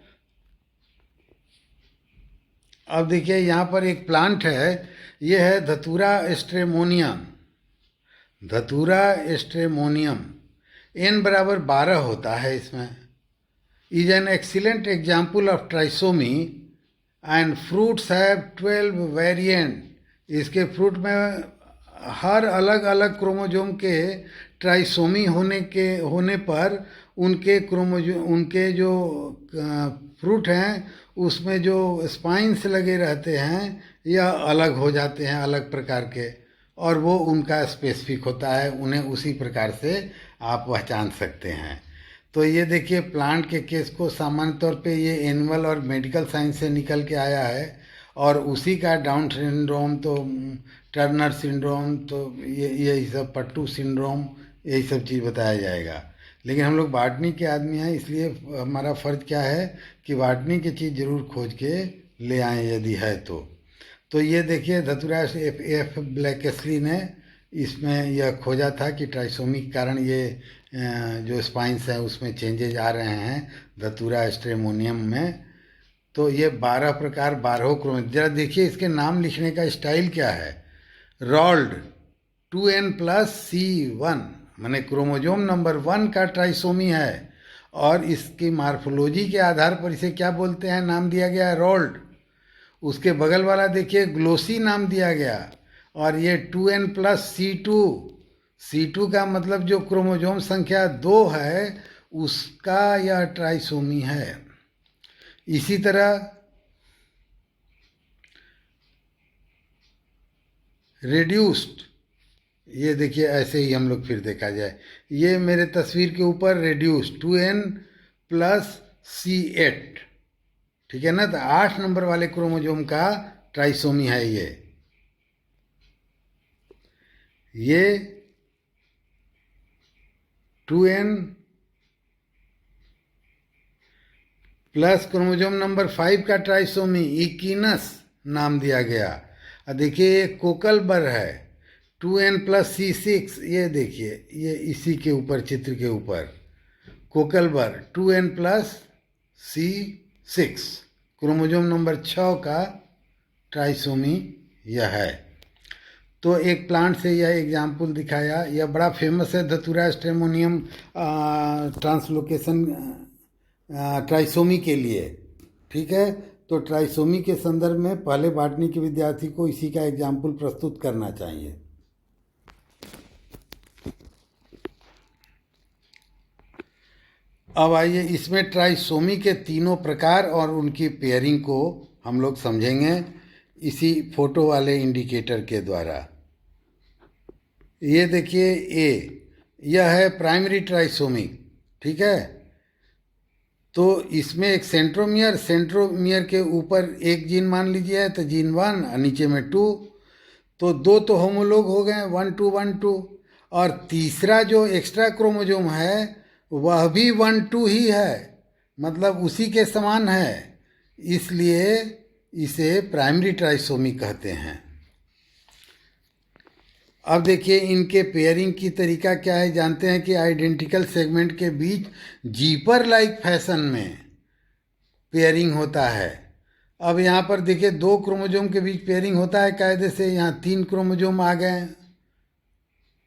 अब देखिए यहाँ पर एक प्लांट है, ये है धतूरा एस्ट्रेमोनियम। धतूरा एस्ट्रेमोनियम n=12 होता है इसमें। Is an excellent example of trisomy and fruits have 12 variant. इसके फ्रूट में हर अलग अलग क्रोमोसोम के ट्राइसोमी होने पर उनके जो फ्रूट हैं उसमें जो स्पाइन्स लगे रहते हैं या अलग हो जाते हैं, अलग प्रकार के, और वो उनका स्पेसिफिक होता है, उन्हें उसी प्रकार से आप पहचान सकते हैं। तो ये देखिए प्लांट के केस को सामान्य तौर पे ये एनिमल और मेडिकल साइंस से निकल के आया है, और उसी का डाउन सिंड्रोम, तो टर्नर सिंड्रोम, तो यही सब पट्टू सिंड्रोम, यही सब चीज़ बताया जाएगा। लेकिन हम लोग बॉटनी के आदमी हैं, इसलिए हमारा फ़र्ज क्या है कि बॉटनी की चीज़ ज़रूर खोज के ले आएँ यदि है तो ये देखिए धतूरा एफ ब्लैकेस्ली ने इसमें यह खोजा था कि ट्राइसोमी के कारण ये जो स्पाइन्स हैं उसमें चेंजेज आ रहे हैं धतूरा एस्ट्रेमोनियम में। तो ये 12 प्रकार 12 क्रोमोजोम। जरा देखिए इसके नाम लिखने का स्टाइल क्या है। रॉल्ड 2n+C1 माने क्रोमोजोम नंबर 1 का ट्राइसोमी है, और इसकी मार्फोलॉजी के आधार पर इसे क्या बोलते हैं, नाम दिया गया है रॉल्ड। उसके बगल वाला देखिए ग्लोसी नाम दिया गया, और ये 2n+C2, C2 का मतलब जो क्रोमोजोम संख्या 2 है उसका यह ट्राइसोमी है। इसी तरह रेड्यूस्ड, ये देखिए ऐसे ही हम लोग फिर देखा जाए, ये मेरे तस्वीर के ऊपर रेड्यूस्ड 2n+C8, ठीक है ना। तो 8 नंबर वाले क्रोमोजोम का ट्राइसोमी है ये 2n प्लस क्रोमोजोम नंबर 5 का ट्राइसोमी इकीनस नाम दिया गया। और देखिए ये कोकल बर है 2n+C6, ये देखिए ये इसी के ऊपर चित्र के ऊपर कोकल बर 2n+C6 क्रोमोजोम नंबर 6 का ट्राइसोमी यह है। तो एक प्लांट से यह एग्जाम्पल दिखाया, यह बड़ा फेमस है धतूरा स्ट्रेमोनियम ट्रांसलोकेशन ट्राइसोमी के लिए, ठीक है। तो ट्राइसोमी के संदर्भ में पहले बॉटनी के विद्यार्थी को इसी का एग्जाम्पल प्रस्तुत करना चाहिए। अब आइए इसमें ट्राइसोमी के तीनों प्रकार और उनकी पेयरिंग को हम लोग समझेंगे इसी फोटो वाले इंडिकेटर के द्वारा। ये देखिए यह है प्राइमरी ट्राइसोमी, ठीक है। तो इसमें एक सेंट्रोमियर के ऊपर एक जीन मान लीजिए है तो जीन 1 और नीचे में 2, तो 2 तो होमोलोग हो गए 1 2 1 2, और तीसरा जो एक्स्ट्रा क्रोमोजोम है वह भी 1 2 ही है, मतलब उसी के समान है, इसलिए इसे प्राइमरी ट्राइसोमी कहते हैं। अब देखिए इनके पेयरिंग की तरीका क्या है, जानते हैं कि आइडेंटिकल सेगमेंट के बीच जीपर लाइक फैशन में पेयरिंग होता है। अब यहाँ पर देखिए 2 क्रोमोजोम के बीच पेयरिंग होता है कायदे से, यहाँ 3 क्रोमोजोम आ गए,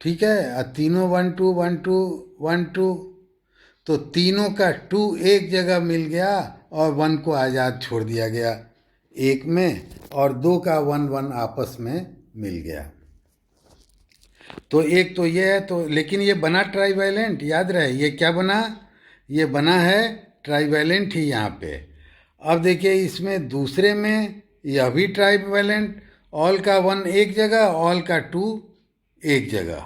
ठीक है, और तीनों 1 2 1 2 1 2, तो तीनों का 2 एक जगह मिल गया और 1 को आज़ाद छोड़ दिया गया एक में, और 2 का 1 1 आपस में मिल गया। तो एक तो ये है, तो लेकिन ये बना ट्राइवैलेंट, याद रहे ये क्या बना, ये बना है ट्राइवैलेंट ही यहाँ पे। अब देखिए इसमें दूसरे में यह भी ट्राइवैलेंट, ऑल का 1 एक जगह, ऑल का 2 एक जगह,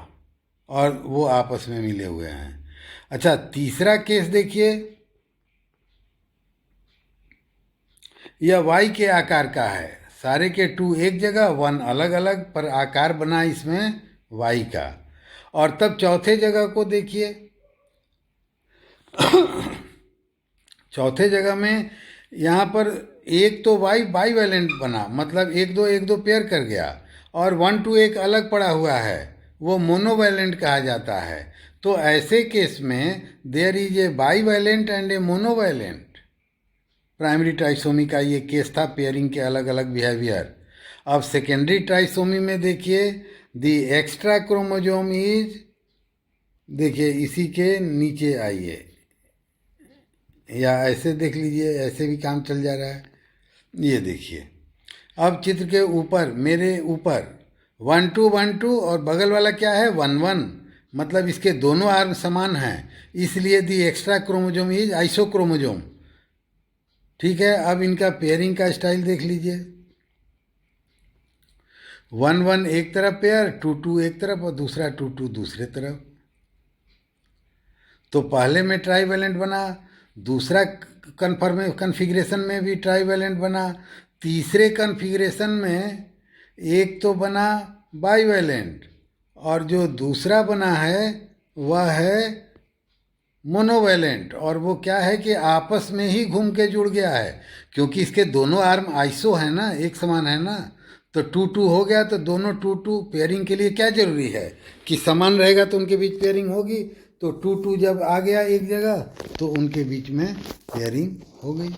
और वो आपस में मिले हुए हैं। अच्छा तीसरा केस देखिए, यह वाई के आकार का है, सारे के 2 एक जगह 1 अलग अलग, पर आकार बना इसमें वाई का। और तब चौथे जगह को देखिए, चौथे जगह में यहाँ पर एक तो वाई बाईवैलेंट बना, मतलब 1 2 पेयर कर गया, और 1 2 एक अलग पड़ा हुआ है, वो मोनोवैलेंट कहा जाता है। तो ऐसे केस में there is a bivalent and a monovalent. Primary trisomy का ये केस था, पेयरिंग के अलग अलग बिहेवियर। अब सेकेंडरी ट्राइसोमी में देखिए दी एक्स्ट्रा क्रोमोजोम इज, देखिए इसी के नीचे आइए, या ऐसे देख लीजिए, ऐसे भी काम चल जा रहा है। ये देखिए अब चित्र के ऊपर मेरे ऊपर 1 2 1 2 और बगल वाला क्या है 1 1, मतलब इसके दोनों आर्म समान हैं, इसलिए दी एक्स्ट्रा क्रोमोजोम इज आइसोक्रोमोजोम, ठीक है। अब इनका पेयरिंग का स्टाइल देख लीजिए, 1 1 एक तरफ पेयर, 2 2 एक तरफ और दूसरा 2 2 दूसरे तरफ। तो पहले में ट्राइवैलेंट बना, दूसरा कन्फिग्रेशन में भी ट्राइवैलेंट बना, तीसरे कन्फिग्रेशन में एक तो बना बाईवैलेंट, और जो दूसरा बना है वह है मोनोवैलेंट, और वो क्या है कि आपस में ही घूम के जुड़ गया है, क्योंकि इसके दोनों आर्म आइसो है ना, एक समान है ना, तो 2 2 हो गया, तो दोनों 2 2 पेयरिंग के लिए क्या जरूरी है कि समान रहेगा तो उनके बीच पेयरिंग होगी। तो 2 2 जब आ गया एक जगह तो उनके बीच में पेयरिंग हो गई।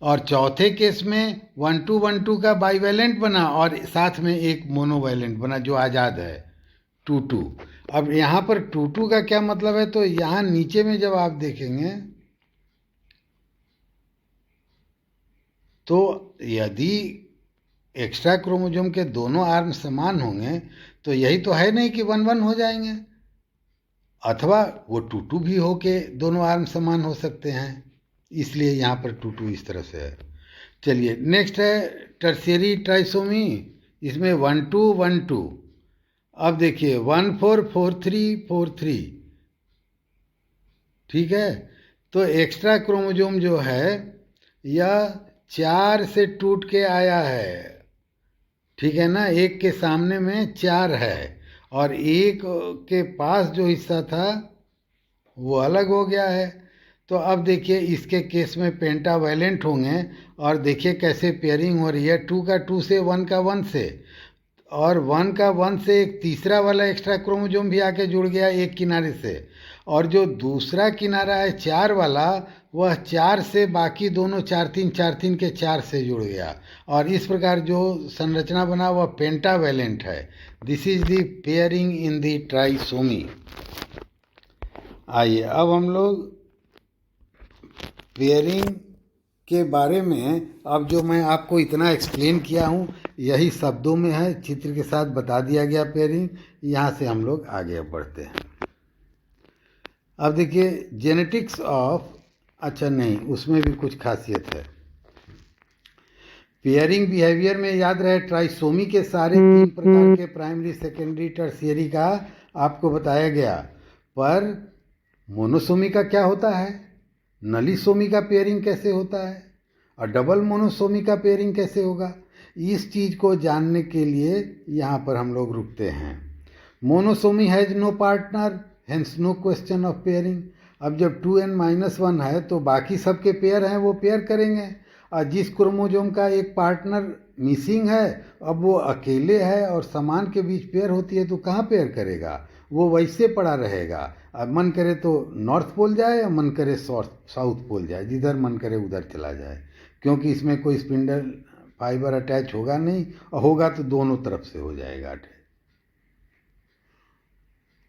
और चौथे केस में 1212 का बाईवैलेंट बना और साथ में एक मोनोवैलेंट बना जो आज़ाद है 22। अब यहाँ पर 22 का क्या मतलब है, तो यहाँ नीचे में जब आप देखेंगे तो यदि एक्स्ट्रा क्रोमोसोम के दोनों आर्म समान होंगे तो यही तो है नहीं कि 1-1 हो जाएंगे, अथवा वो 2-2 भी हो के दोनों आर्म समान हो सकते हैं, इसलिए यहाँ पर 2-2 इस तरह से है। चलिए नेक्स्ट है टर्शियरी ट्राइसोमी, इसमें 1-2-1-2। अब देखिए 1-4-4-3-4-3, ठीक है। तो एक्स्ट्रा क्रोमोसोम जो है यह 4 से टूट के आया है, ठीक है ना। एक के सामने में 4 है और एक के पास जो हिस्सा था वो अलग हो गया है। तो अब देखिए इसके केस में पेंटावैलेंट होंगे और देखिए कैसे पेयरिंग हो रही है, 2 का 2 से, 1 का 1 से, और 1 का 1 से एक तीसरा वाला एक्स्ट्रा क्रोमोसोम भी आके जुड़ गया एक किनारे से, और जो दूसरा किनारा है 4 वाला वह 4 से बाकी दोनों 4-3 के 4 से जुड़ गया, और इस प्रकार जो संरचना बना वह पेंटावैलेंट है। This is the pairing in the trisomy. आइए अब हम लोग पेयरिंग के बारे में, अब जो मैं आपको इतना एक्सप्लेन किया हूँ यही शब्दों में है, चित्र के साथ बता दिया गया पेयरिंग। यहाँ से हम लोग आगे बढ़ते हैं। अब देखिए जेनेटिक्स ऑफ, अच्छा नहीं उसमें भी कुछ खासियत है। पेयरिंग बिहेवियर में याद रहे ट्राइसोमी के सारे 3 प्रकार के प्राइमरी, सेकेंडरी, टर्शियरी का आपको बताया गया, पर मोनोसोमी का क्या होता है, नलीसोमी का पेयरिंग कैसे होता है, और डबल मोनोसोमी का पेयरिंग कैसे होगा, इस चीज़ को जानने के लिए यहाँ पर हम लोग रुकते हैं। Monosomy has no partner, hence no question of pairing. अब जब 2n-1 है तो बाकी सबके पेयर हैं वो पेयर करेंगे, और जिस क्रोमोसोम का एक पार्टनर मिसिंग है अब वो अकेले है और समान के बीच पेयर होती है तो कहाँ पेयर करेगा, वो वैसे पड़ा रहेगा। अब मन करे तो नॉर्थ पोल जाए या मन करे साउथ पोल जाए, जिधर मन करे उधर चला जाए, क्योंकि इसमें कोई स्पिंडल फाइबर अटैच होगा नहीं, और होगा तो दोनों तरफ से हो जाएगा अटैच।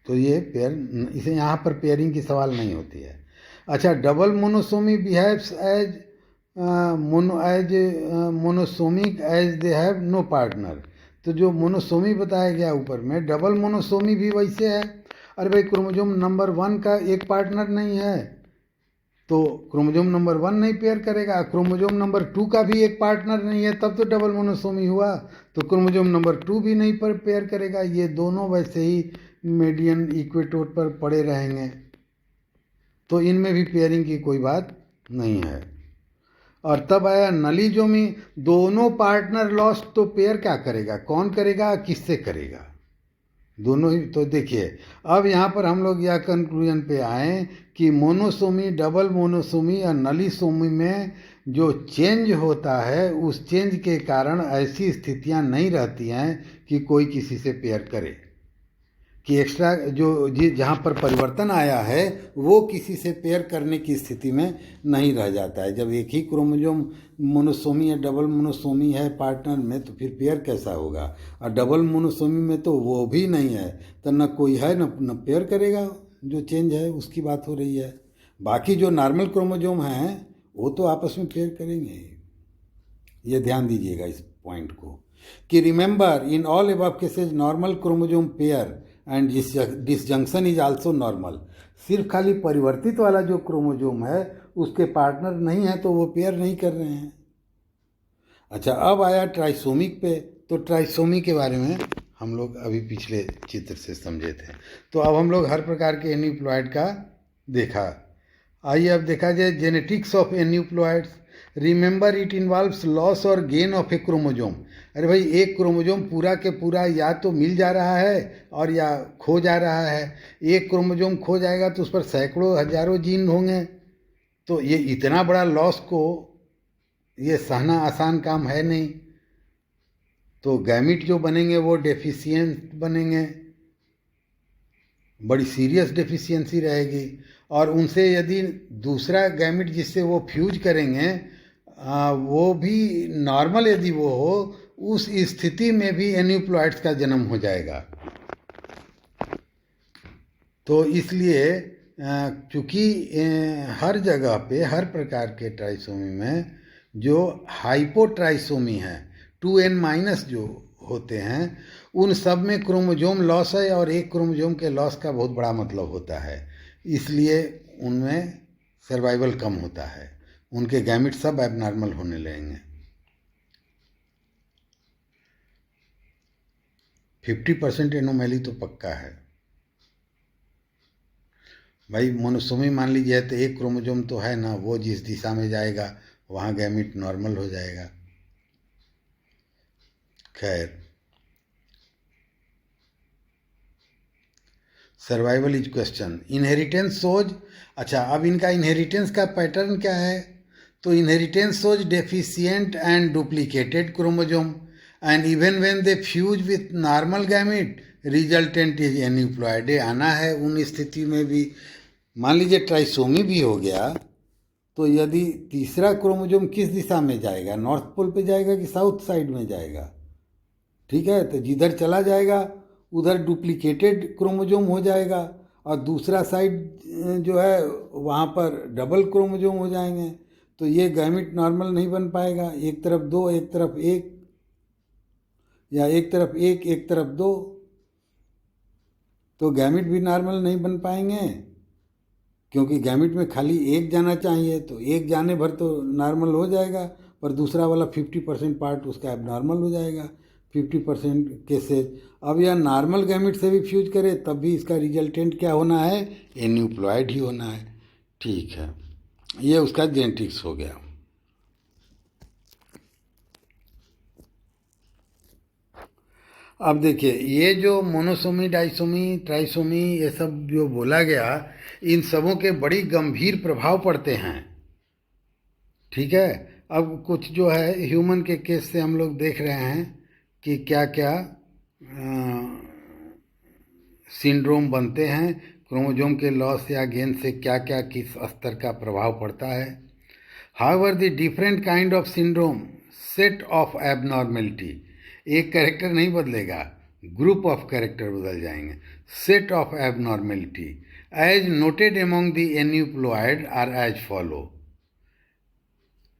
तो ये पेयर, इसे यहाँ पर पेयरिंग की सवाल नहीं होती है। अच्छा, double monosomy behaves as monosomic as they have no partner. तो जो मोनोसोमी बताया गया ऊपर में, डबल मोनोसोमी भी वैसे है। अरे भाई क्रोमोसोम नंबर 1 का एक पार्टनर नहीं है तो क्रोमोसोम नंबर 1 नहीं पेयर करेगा, क्रोमोसोम नंबर 2 का भी एक पार्टनर नहीं है तब तो डबल मोनोसोमी हुआ, तो क्रोमोसोम नंबर 2 भी नहीं पर पेयर करेगा। ये दोनों वैसे ही मीडियन इक्वेटोर पर पड़े रहेंगे, तो इनमें भी पेयरिंग की कोई बात नहीं है। और तब आया नलीजोमी, दोनों पार्टनर लॉस्ट तो पेयर क्या करेगा, कौन करेगा, किससे करेगा, दोनों ही। तो देखिए अब यहाँ पर हम लोग यह कंक्लूजन पे आए कि मोनोसोमी, डबल मोनोसोमी और नलीसोमी में जो चेंज होता है उस चेंज के कारण ऐसी स्थितियाँ नहीं रहती हैं कि कोई किसी से पेयर करे, कि एक्स्ट्रा जो जहाँ पर परिवर्तन आया है वो किसी से पेयर करने की स्थिति में नहीं रह जाता है। जब एक ही क्रोमोसोम मोनोसोमी या डबल मोनोसोमी है पार्टनर में तो फिर पेयर कैसा होगा, और डबल मोनोसोमी में तो वो भी नहीं है तो न कोई है न पेयर करेगा, जो चेंज है उसकी बात हो रही है। बाकी जो नॉर्मल क्रोमोसोम हैं वो तो आपस में पेयर करेंगे। ये ध्यान दीजिएगा इस पॉइंट को कि remember in all above cases normal chromosome pair and disjunction is also normal. सिर्फ खाली परिवर्तित वाला जो क्रोमोसोम है उसके पार्टनर नहीं है तो वो पेयर नहीं कर रहे हैं। अच्छा, अब आया ट्राइसोमिक पे, तो ट्राइसोमी के बारे में हम लोग अभी पिछले चित्र से समझे थे, तो अब हम लोग हर प्रकार के एन्यूप्लॉइड का देखा। आइए अब देखा जाए genetics of aneuploids. Remember it involves loss और गेन ऑफ ए क्रोमोसोम। अरे भाई एक क्रोमोसोम पूरा के पूरा या तो मिल जा रहा है और या खो जा रहा है। एक क्रोमोसोम खो जाएगा तो उस पर सैकड़ों हजारों जीन होंगे, तो ये इतना बड़ा लॉस को ये सहना आसान काम है नहीं। तो गैमिट जो बनेंगे वो डेफिशिएंट बनेंगे, बड़ी सीरियस डेफिशिएंसी रहेगी, और उनसे यदि दूसरा गैमिट जिससे वो फ्यूज करेंगे वो भी नॉर्मल यदि वो हो, उस स्थिति में भी एन्यूप्लॉइड्स का जन्म हो जाएगा। तो इसलिए चूँकि हर जगह पे हर प्रकार के ट्राइसोमी में जो हाइपोट्राइसोमी है, 2n- जो होते हैं, उन सब में क्रोमोजोम लॉस है और एक क्रोमोजोम के लॉस का बहुत बड़ा मतलब होता है। इसलिए उनमें सर्वाइवल कम होता है, उनके गैमिट सब एबनॉर्मल होने लगेंगे। 50% एनोमैली तो पक्का है भाई। मोनोसोमी मान लीजिए तो एक क्रोमोजोम तो है ना, वो जिस दिशा में जाएगा वहाँ गैमिट नॉर्मल हो जाएगा। खैर, survival is question. Inheritance shows, अच्छा अब इनका इनहेरिटेंस का पैटर्न क्या है? तो inheritance shows deficient and duplicated chromosome and even when they fuse with normal gamete resultant is aneuploid. आना है उन स्थिति में भी, मान लीजिए ट्राइसोमी भी हो गया, तो यदि तीसरा क्रोमोजोम किस दिशा में जाएगा, नॉर्थ पोल पे जाएगा कि साउथ साइड में जाएगा? ठीक है, तो जिधर चला जाएगा उधर डुप्लीकेटेड क्रोमोजोम हो जाएगा और दूसरा साइड जो है वहाँ पर डबल क्रोमोजोम हो जाएंगे। तो ये गैमिट नॉर्मल नहीं बन पाएगा, एक तरफ दो एक तरफ एक, या एक तरफ एक तरफ दो, तो गैमिट भी नॉर्मल नहीं बन पाएंगे। क्योंकि गैमिट में खाली एक जाना चाहिए, तो एक जाने भर तो नॉर्मल हो जाएगा, पर दूसरा वाला 50% पार्ट उसका एबनॉर्मल हो जाएगा, 50% केसेज। अब यह नॉर्मल गैमिट से भी फ्यूज करे तब भी इसका रिजल्टेंट क्या होना है? एन्यूप्लॉयड ही होना है। ठीक है, ये उसका जेनेटिक्स हो गया। अब देखिए, ये जो मोनोसोमी, डाइसोमी, ट्राइसोमी, ये सब जो बोला गया, इन सबों के बड़ी गंभीर प्रभाव पड़ते हैं। ठीक है, अब कुछ जो है ह्यूमन के केस से हम लोग देख रहे हैं कि क्या क्या सिंड्रोम बनते हैं, क्रोमोजोम के लॉस या गेन से क्या क्या किस स्तर का प्रभाव पड़ता है। However the different kind of syndrome set of abnormality, एक कैरेक्टर नहीं बदलेगा, ग्रुप ऑफ कैरेक्टर बदल जाएंगे। Set of abnormality as noted among the aneuploid are as follow.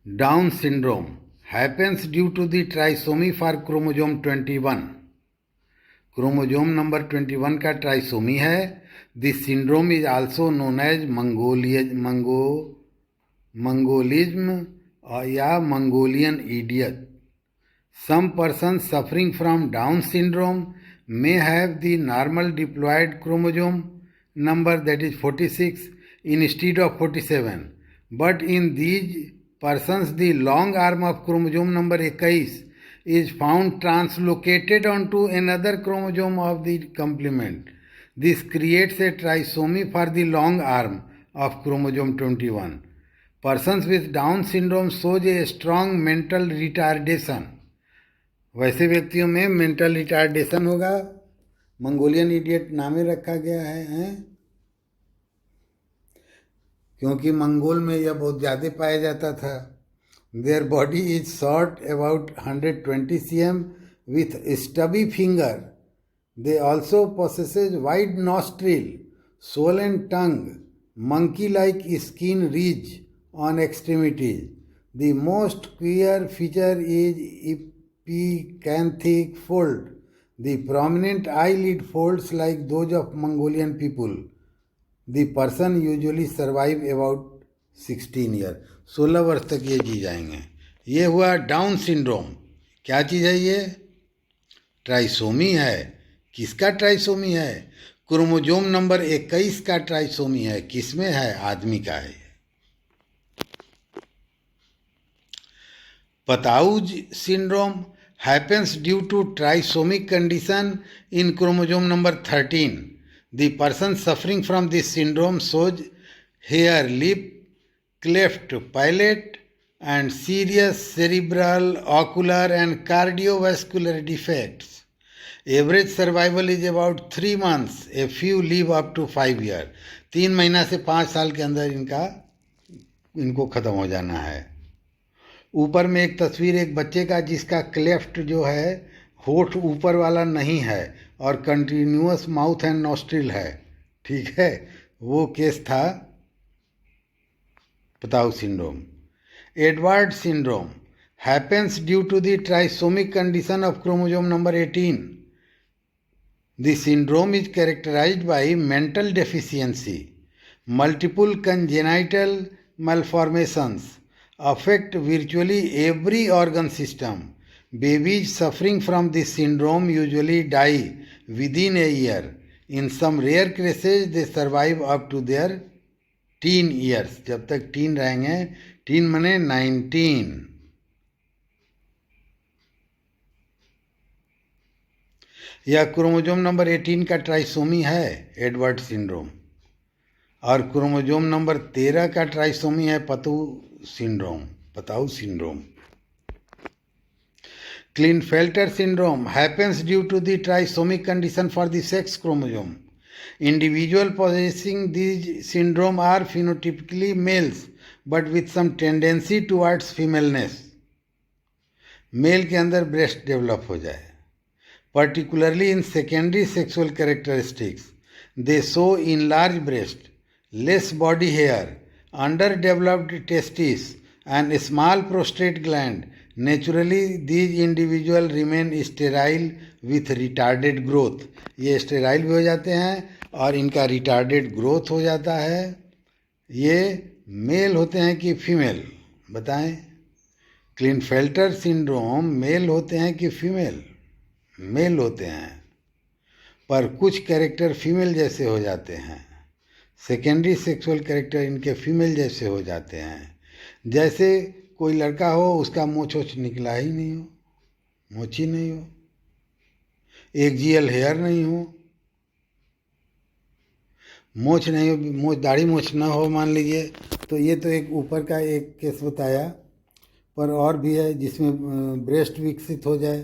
Down syndrome happens due to the trisomy for chromosome 21। Chromosome number 21 का trisomy है। This syndrome is also known as mongolism या Mongolian idiot. Some persons suffering from Down syndrome may have the normal diploid chromosome number, that is 46, instead of 47. But in these persons, the long arm of chromosome number 21 is found translocated onto another chromosome of the complement. This creates a trisomy for the long arm of chromosome 21. Persons with Down syndrome shows a strong mental retardation. वैसे व्यक्तियों में mental retardation होगा। Mongolian idiot नामे रखा गया है, क्योंकि Mongol में यह बहुत ज़्यादा पाया जाता था। Their body is short about 120 cm with stubby finger. They also possesses wide nostril, swollen tongue, monkey-like skin ridge on extremities. The most queer feature is epicanthic fold. The prominent eyelid folds like those of Mongolian people. The person usually survive about 16 years. 16 वर्ष तक ये जी जाएंगे। ये हुआ down syndrome. क्या चीज़ है ये? Trisomy है। किसका ट्राइसोमी है? क्रोमोजोम नंबर 21 का ट्राइसोमी है। किसमें है? आदमी का है। पताउज syndrome happens due to trisomic condition in chromosome number 13. The person suffering from this syndrome shows hair, lip, cleft palate, and serious cerebral, ocular, and cardiovascular defects. Average survival is about 3 months. A few live up to 5 years. 3 महीना से 5 साल के अंदर इनको खत्म हो जाना है। ऊपर में एक तस्वीर एक बच्चे का जिसका क्लेफ्ट जो है होठ ऊपर वाला नहीं है और कंटिन्यूअस माउथ एंड नॉस्ट्रिल है, ठीक है, वो केस था Patau syndrome. Edward syndrome happens due to the trisomic condition of chromosome number 18. The syndrome is characterized by mental deficiency. Multiple congenital malformations affect virtually every organ system. Babies suffering from this syndrome usually die within a year. In some rare cases, they survive up to their teen years. जब तक tin रहेंगे, tin मने 19। यह chromosome number 18 का trisomy है Edward syndrome, और chromosome number 13 का trisomy है Patau syndrome. Klinefelter syndrome happens due to the trisomic condition for the sex chromosome. Individuals possessing this syndrome are phenotypically males but with some tendency towards femaleness. Male के अंदर breast develop हो जाए, particularly in secondary sexual characteristics. They show enlarged breast, less body hair, underdeveloped testes, and a small prostate gland. Naturally, these individuals remain sterile with retarded growth. ये sterile भी हो जाते हैं और इनका रिटार्डेड ग्रोथ हो जाता है। ये मेल होते हैं कि फीमेल, बताएं। क्लिनफेल्टर सिंड्रोम मेल होते हैं कि फीमेल? मेल होते हैं, पर कुछ कैरेक्टर फीमेल जैसे हो जाते हैं। सेकेंडरी सेक्सुअल कैरेक्टर इनके फीमेल जैसे हो जाते हैं। जैसे कोई लड़का हो, उसका मूँछ वोछ निकला ही नहीं हो, मूँछ ही नहीं हो, एक्जियल हेयर नहीं हो, मूँछ नहीं हो, मूँछ दाढ़ी मूँछ ना हो मान लीजिए, तो ये तो एक ऊपर का एक केस बताया, पर और भी है जिसमें ब्रेस्ट विकसित हो जाए।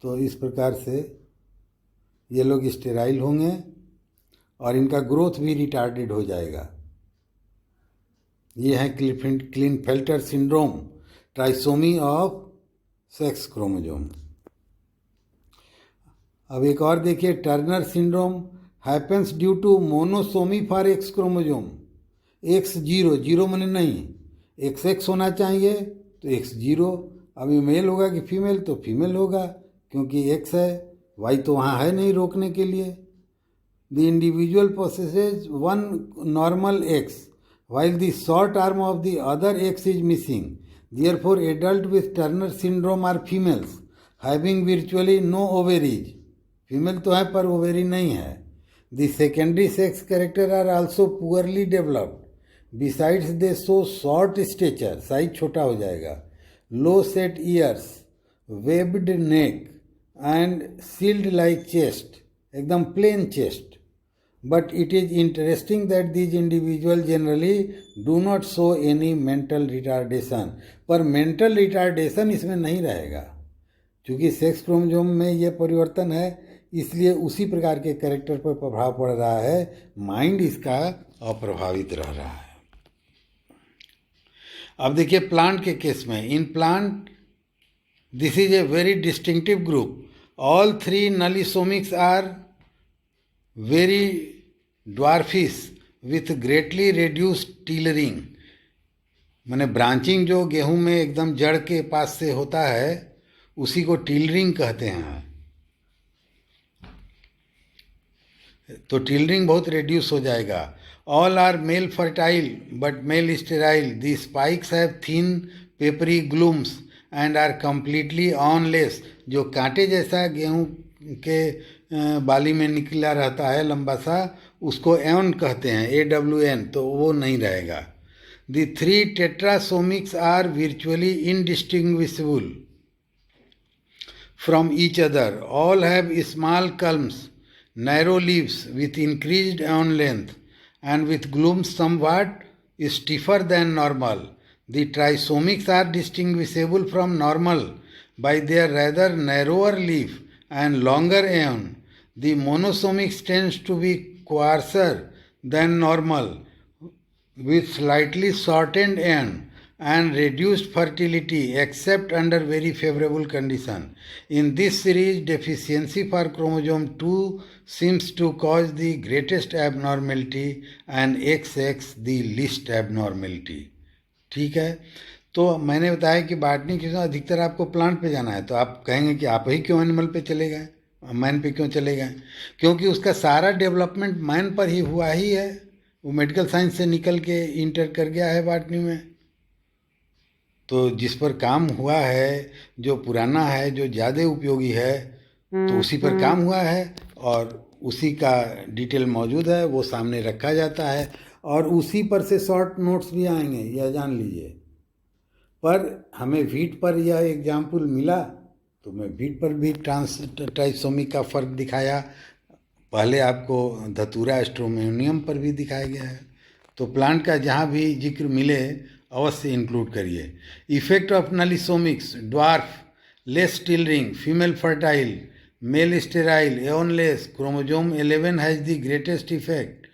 तो इस प्रकार से ये लोग स्टेराइल होंगे और इनका ग्रोथ भी रिटार्डेड हो जाएगा। ये है Klinefelter syndrome, trisomy of sex chromosome. अब एक और देखिए, Turner syndrome happens due to monosomy for X chromosome. X zero मैंने नहीं, XX होना चाहिए तो X0। अब ये मेल होगा कि फीमेल? तो फीमेल होगा, क्योंकि X है, Y तो वहाँ है नहीं रोकने के लिए। The individual possesses one normal X while the short arm of the other X is missing. Therefore, adults with Turner syndrome are females having virtually no ovaries. Female तो है पर ओवेरी नहीं है। The secondary sex character are also poorly developed. Besides, they show short stature, size छोटा हो जाएगा, low set ears, webbed neck and shield like chest, एकदम plain chest. But it is interesting that these individuals generally do not show any mental retardation. पर mental retardation इसमें नहीं रहेगा, क्योंकि sex chromosome में ये परिवर्तन है, इसलिए उसी प्रकार के कैरेक्टर पर प्रभाव पड़ रहा है, माइंड इसका अप्रभावित रह रहा है। अब देखिए प्लांट के केस में, in plant this is a very distinctive group. All 3 nullisomics are very dwarfish with greatly reduced tillering. माने ब्रांचिंग जो गेहूं में एकदम जड़ के पास से होता है उसी को टीलरिंग कहते हैं। तो टीलरिंग बहुत रेड्यूस हो जाएगा। All are male fertile but male sterile. The spikes have thin papery glooms and are completely awnless. जो कांटे जैसा गेहूं के बाली में निकला रहता है लंबा सा, उसको एवन कहते हैं, AWN, तो वो नहीं रहेगा। The 3 tetrasomics are virtually indistinguishable from each other. All have small culms, narrow leaves with increased awn length and with glooms somewhat stiffer than normal. The trisomics are distinguishable from normal by their rather narrower leaf and longer aeon. The monosomics tends to be coarser than normal with slightly shortened aeon and reduced fertility except under very favorable condition. In this series, deficiency for chromosome 2 seems to cause the greatest abnormality and XX the least abnormality. ठीक है, तो मैंने बताया कि botany के अधिकतर आपको plant पे जाना है, तो आप कहेंगे कि आप ही क्यों एनिमल पे चले गए, मैन पे क्यों चले गए? क्योंकि उसका सारा डेवलपमेंट मैन पर ही हुआ ही है। वो मेडिकल साइंस से निकल के इंटर कर गया है बॉटनी में। तो जिस पर काम हुआ है, जो पुराना है, जो ज़्यादा उपयोगी है, तो उसी पर काम हुआ है और उसी का डिटेल मौजूद है, वो सामने रखा जाता है और उसी पर से शॉर्ट नोट्स भी आएंगे, यह जान लीजिए। पर हमें वीट पर यह एग्जाम्पल मिला तो मैं वीट पर भी ट्राइसोमी का फ़र्क दिखाया। पहले आपको धतूरा स्ट्रोमोनियम पर भी दिखाया गया है। तो प्लांट का जहाँ भी जिक्र मिले अवश्य इंक्लूड करिए। Effect of nullisomics, dwarf, less tillering, female fertile, male sterile, awnless, chromosome 11 has the greatest effect.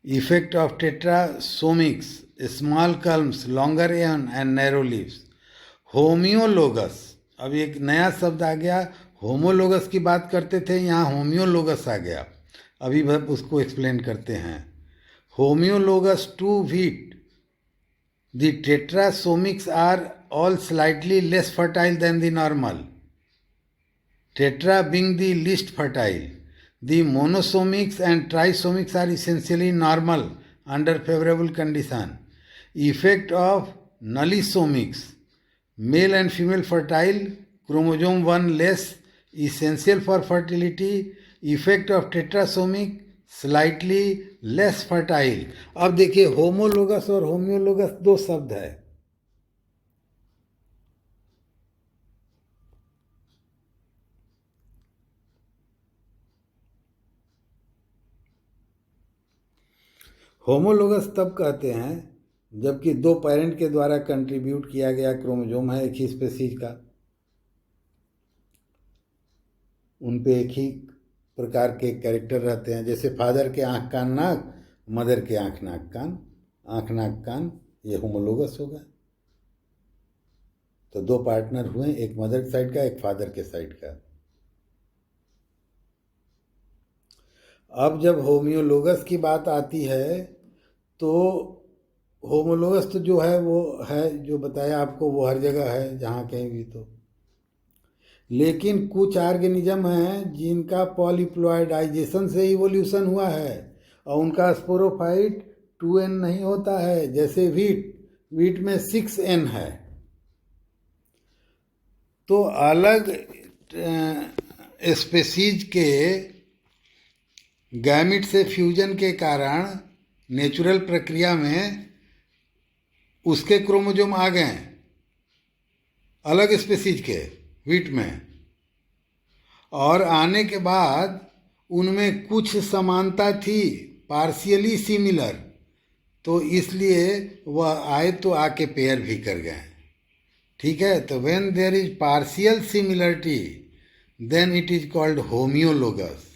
Effect of tetrasomics, small culms, longer an and narrow leaves. Homoeologous, अब एक नया शब्द आ गया, होमोलोगस की बात करते थे, यहाँ होम्योलोगस आ गया। अभी उसको एक्सप्लेन करते हैं। Homoeologous to wheat, the tetrasomics are all slightly less fertile than the normal, tetra being the least fertile. The monosomics and trisomics are essentially normal under favorable condition. Effect of nullisomics, male and female fertile, chromosome 1 less, essential for fertility. Effect of tetrasomic, slightly less fertile. अब देखिए, homologous और होम्योलोगस दो शब्द है। Homologous तब कहते हैं जबकि दो पेरेंट के द्वारा कंट्रीब्यूट किया गया क्रोमोजोम है एक ही स्पेसीज का, उन पे एक ही प्रकार के कैरेक्टर रहते हैं। जैसे फादर के आँख कान नाक, मदर के आँख नाक कान, आँख नाक कान, ये होमोलोगस होगा। तो दो पार्टनर हुए, एक मदर साइड का, एक फादर के साइड का। अब जब होम्योलोगस की बात आती है तो होमोलोगस तो जो है वो है, जो बताया आपको, वो हर जगह है जहाँ कहीं भी। तो लेकिन कुछ ऑर्गेनिज्म हैं जिनका पॉलीप्लॉइडाइजेशन से इवोल्यूशन हुआ है और उनका स्पोरोफाइट 2n नहीं होता है। जैसे वीट में 6n है। तो अलग स्पेसीज के गैमिट से फ्यूजन के कारण नेचुरल प्रक्रिया में उसके क्रोमोजोम आ गए अलग स्पेसीज के वीट में, और आने के बाद उनमें कुछ समानता थी, पार्शियली सिमिलर, तो इसलिए वह आए तो आके पेयर भी कर गए। ठीक है, तो when there is partial similarity then it is called homoeologous.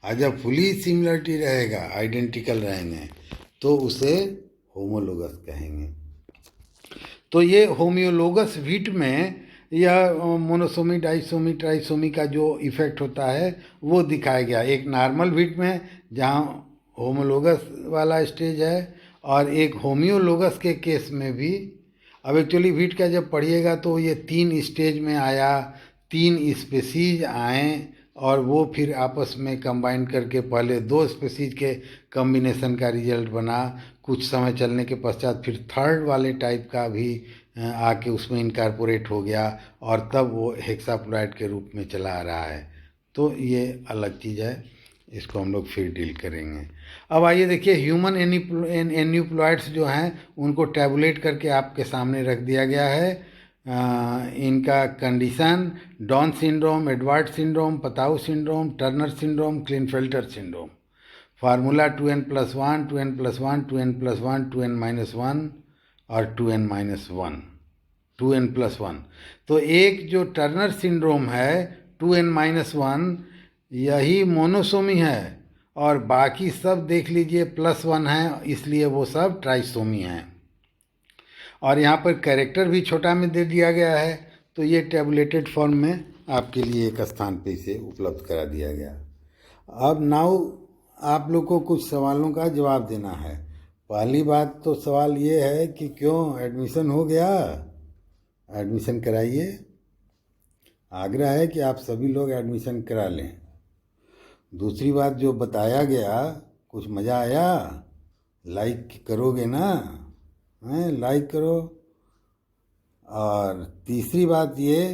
और जब फुली सिमिलरिटी रहेगा, आइडेंटिकल रहेंगे, तो उसे होमोलोगस कहेंगे। तो ये होम्योलोगस वीट में यह मोनोसोमी, डाइसोमी, ट्राइसोमी का जो इफेक्ट होता है वो दिखाया गया। एक नॉर्मल वीट में जहाँ होमोलोगस वाला स्टेज है, और एक होम्योलोगस के केस में भी। अब एक्चुअली वीट का जब पढ़िएगा तो ये 3 स्टेज में आया, 3 स्पेसीज आए और वो फिर आपस में कंबाइन करके पहले 2 स्पेसीज के कॉम्बिनेशन का रिजल्ट बना। कुछ समय चलने के पश्चात फिर थर्ड वाले टाइप का भी आके उसमें इनकारपोरेट हो गया और तब वो हेक्साप्लॉइड के रूप में चला आ रहा है। तो ये अलग चीज़ है, इसको हम लोग फिर डील करेंगे। अब आइए देखिए, ह्यूमन एन्यूप्लॉइड्स जो हैं उनको टैबुलेट करके आपके सामने रख दिया गया है। इनका condition: Down syndrome, Edward syndrome, Patau syndrome, Turner syndrome, Klinefelter syndrome. Formula 2n+1, 2n+1, 2n+1, 2n-1 और 2n-1, 2n+1। तो एक जो टर्नर सिंड्रोम है 2n-1, यही मोनोसोमी है, और बाकी सब देख लीजिए +1 है, इसलिए वो सब ट्राइसोमी हैं। और यहाँ पर कैरेक्टर भी छोटा में दे दिया गया है, तो ये टेबुलेटेड फॉर्म में आपके लिए एक स्थान पे इसे उपलब्ध करा दिया गया। अब नाउ आप लोग को कुछ सवालों का जवाब देना है। पहली बात तो सवाल ये है कि क्यों एडमिशन हो गया? एडमिशन कराइए। आग्रह है कि आप सभी लोग एडमिशन करा लें। दूसरी बात जो बताया गया, कुछ मज़ा आया? लाइक करोगे ना? हैं, लाइक करो। और तीसरी बात ये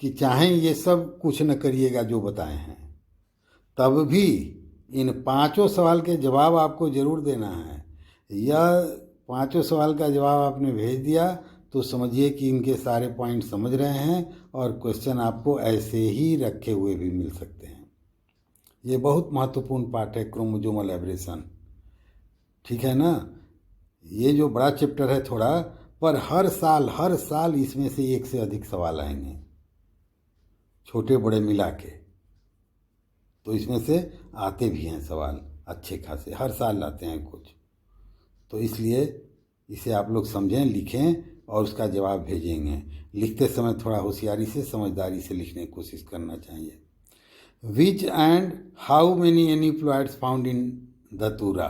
कि चाहे ये सब कुछ न करिएगा जो बताए हैं, तब भी इन 5 सवाल के जवाब आपको ज़रूर देना है। यह 5 सवाल का जवाब आपने भेज दिया तो समझिए कि इनके सारे पॉइंट समझ रहे हैं और क्वेश्चन आपको ऐसे ही रखे हुए भी मिल सकते हैं। ये बहुत महत्वपूर्ण पार्ट है क्रोमोसोमल एब्रेशन, ठीक है ना? ये जो बड़ा चैप्टर है थोड़ा, पर हर साल इसमें से एक से अधिक सवाल आएंगे, छोटे बड़े मिला के। तो इसमें से आते भी हैं सवाल अच्छे खासे, हर साल आते हैं कुछ। तो इसलिए इसे आप लोग समझें, लिखें और उसका जवाब भेजेंगे। लिखते समय थोड़ा होशियारी से, समझदारी से लिखने की कोशिश करना चाहिए। Which and how many aneuploids found in datura.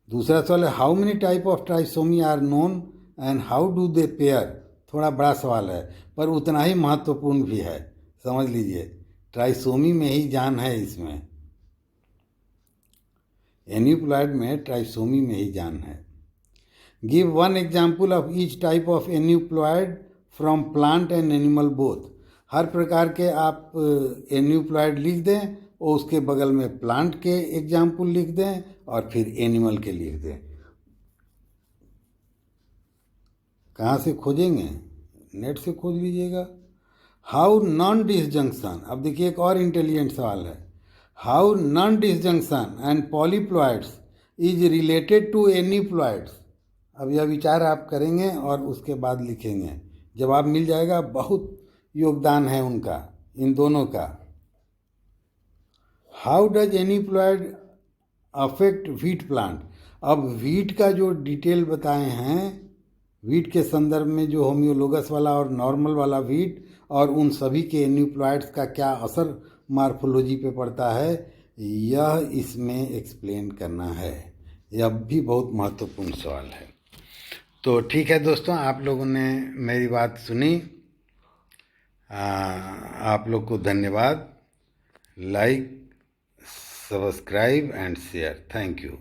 दूसरा सवाल है how many type of trisomy are known and how do they pair. थोड़ा बड़ा सवाल है पर उतना ही महत्वपूर्ण भी है, समझ लीजिए। ट्राइसोमी में ही जान है इसमें, एन्यूप्लॉइड में ट्राइसोमी में ही जान है। Give one example of each type of aneuploid from plant and animal both. हर प्रकार के आप एन्यूप्लॉइड लिख दें और उसके बगल में प्लांट के एग्जाम्पल लिख दें और फिर एनिमल के लिख दें। कहाँ से खोजेंगे? नेट से खोज लीजिएगा। हाउ नॉन डिसजंक्शन, अब देखिए एक और इंटेलिजेंट सवाल है। How non disjunction and polyploids is related to aneuploids. अब यह विचार आप करेंगे और उसके बाद लिखेंगे, जवाब मिल जाएगा। बहुत योगदान है उनका, इन दोनों का। How does aneuploid affect wheat plant. अब व्हीट का जो डिटेल बताए हैं, व्हीट के संदर्भ में जो होम्योलोगस वाला और नॉर्मल वाला व्हीट और उन सभी के एन्यूप्लॉइड्स का क्या असर मार्फोलॉजी पे पड़ता है, यह इसमें एक्सप्लेन करना है। यह भी बहुत महत्वपूर्ण सवाल है। तो ठीक है दोस्तों, आप लोगों ने मेरी बात सुनी। आप लोग को धन्यवाद। Like, subscribe and share. Thank you.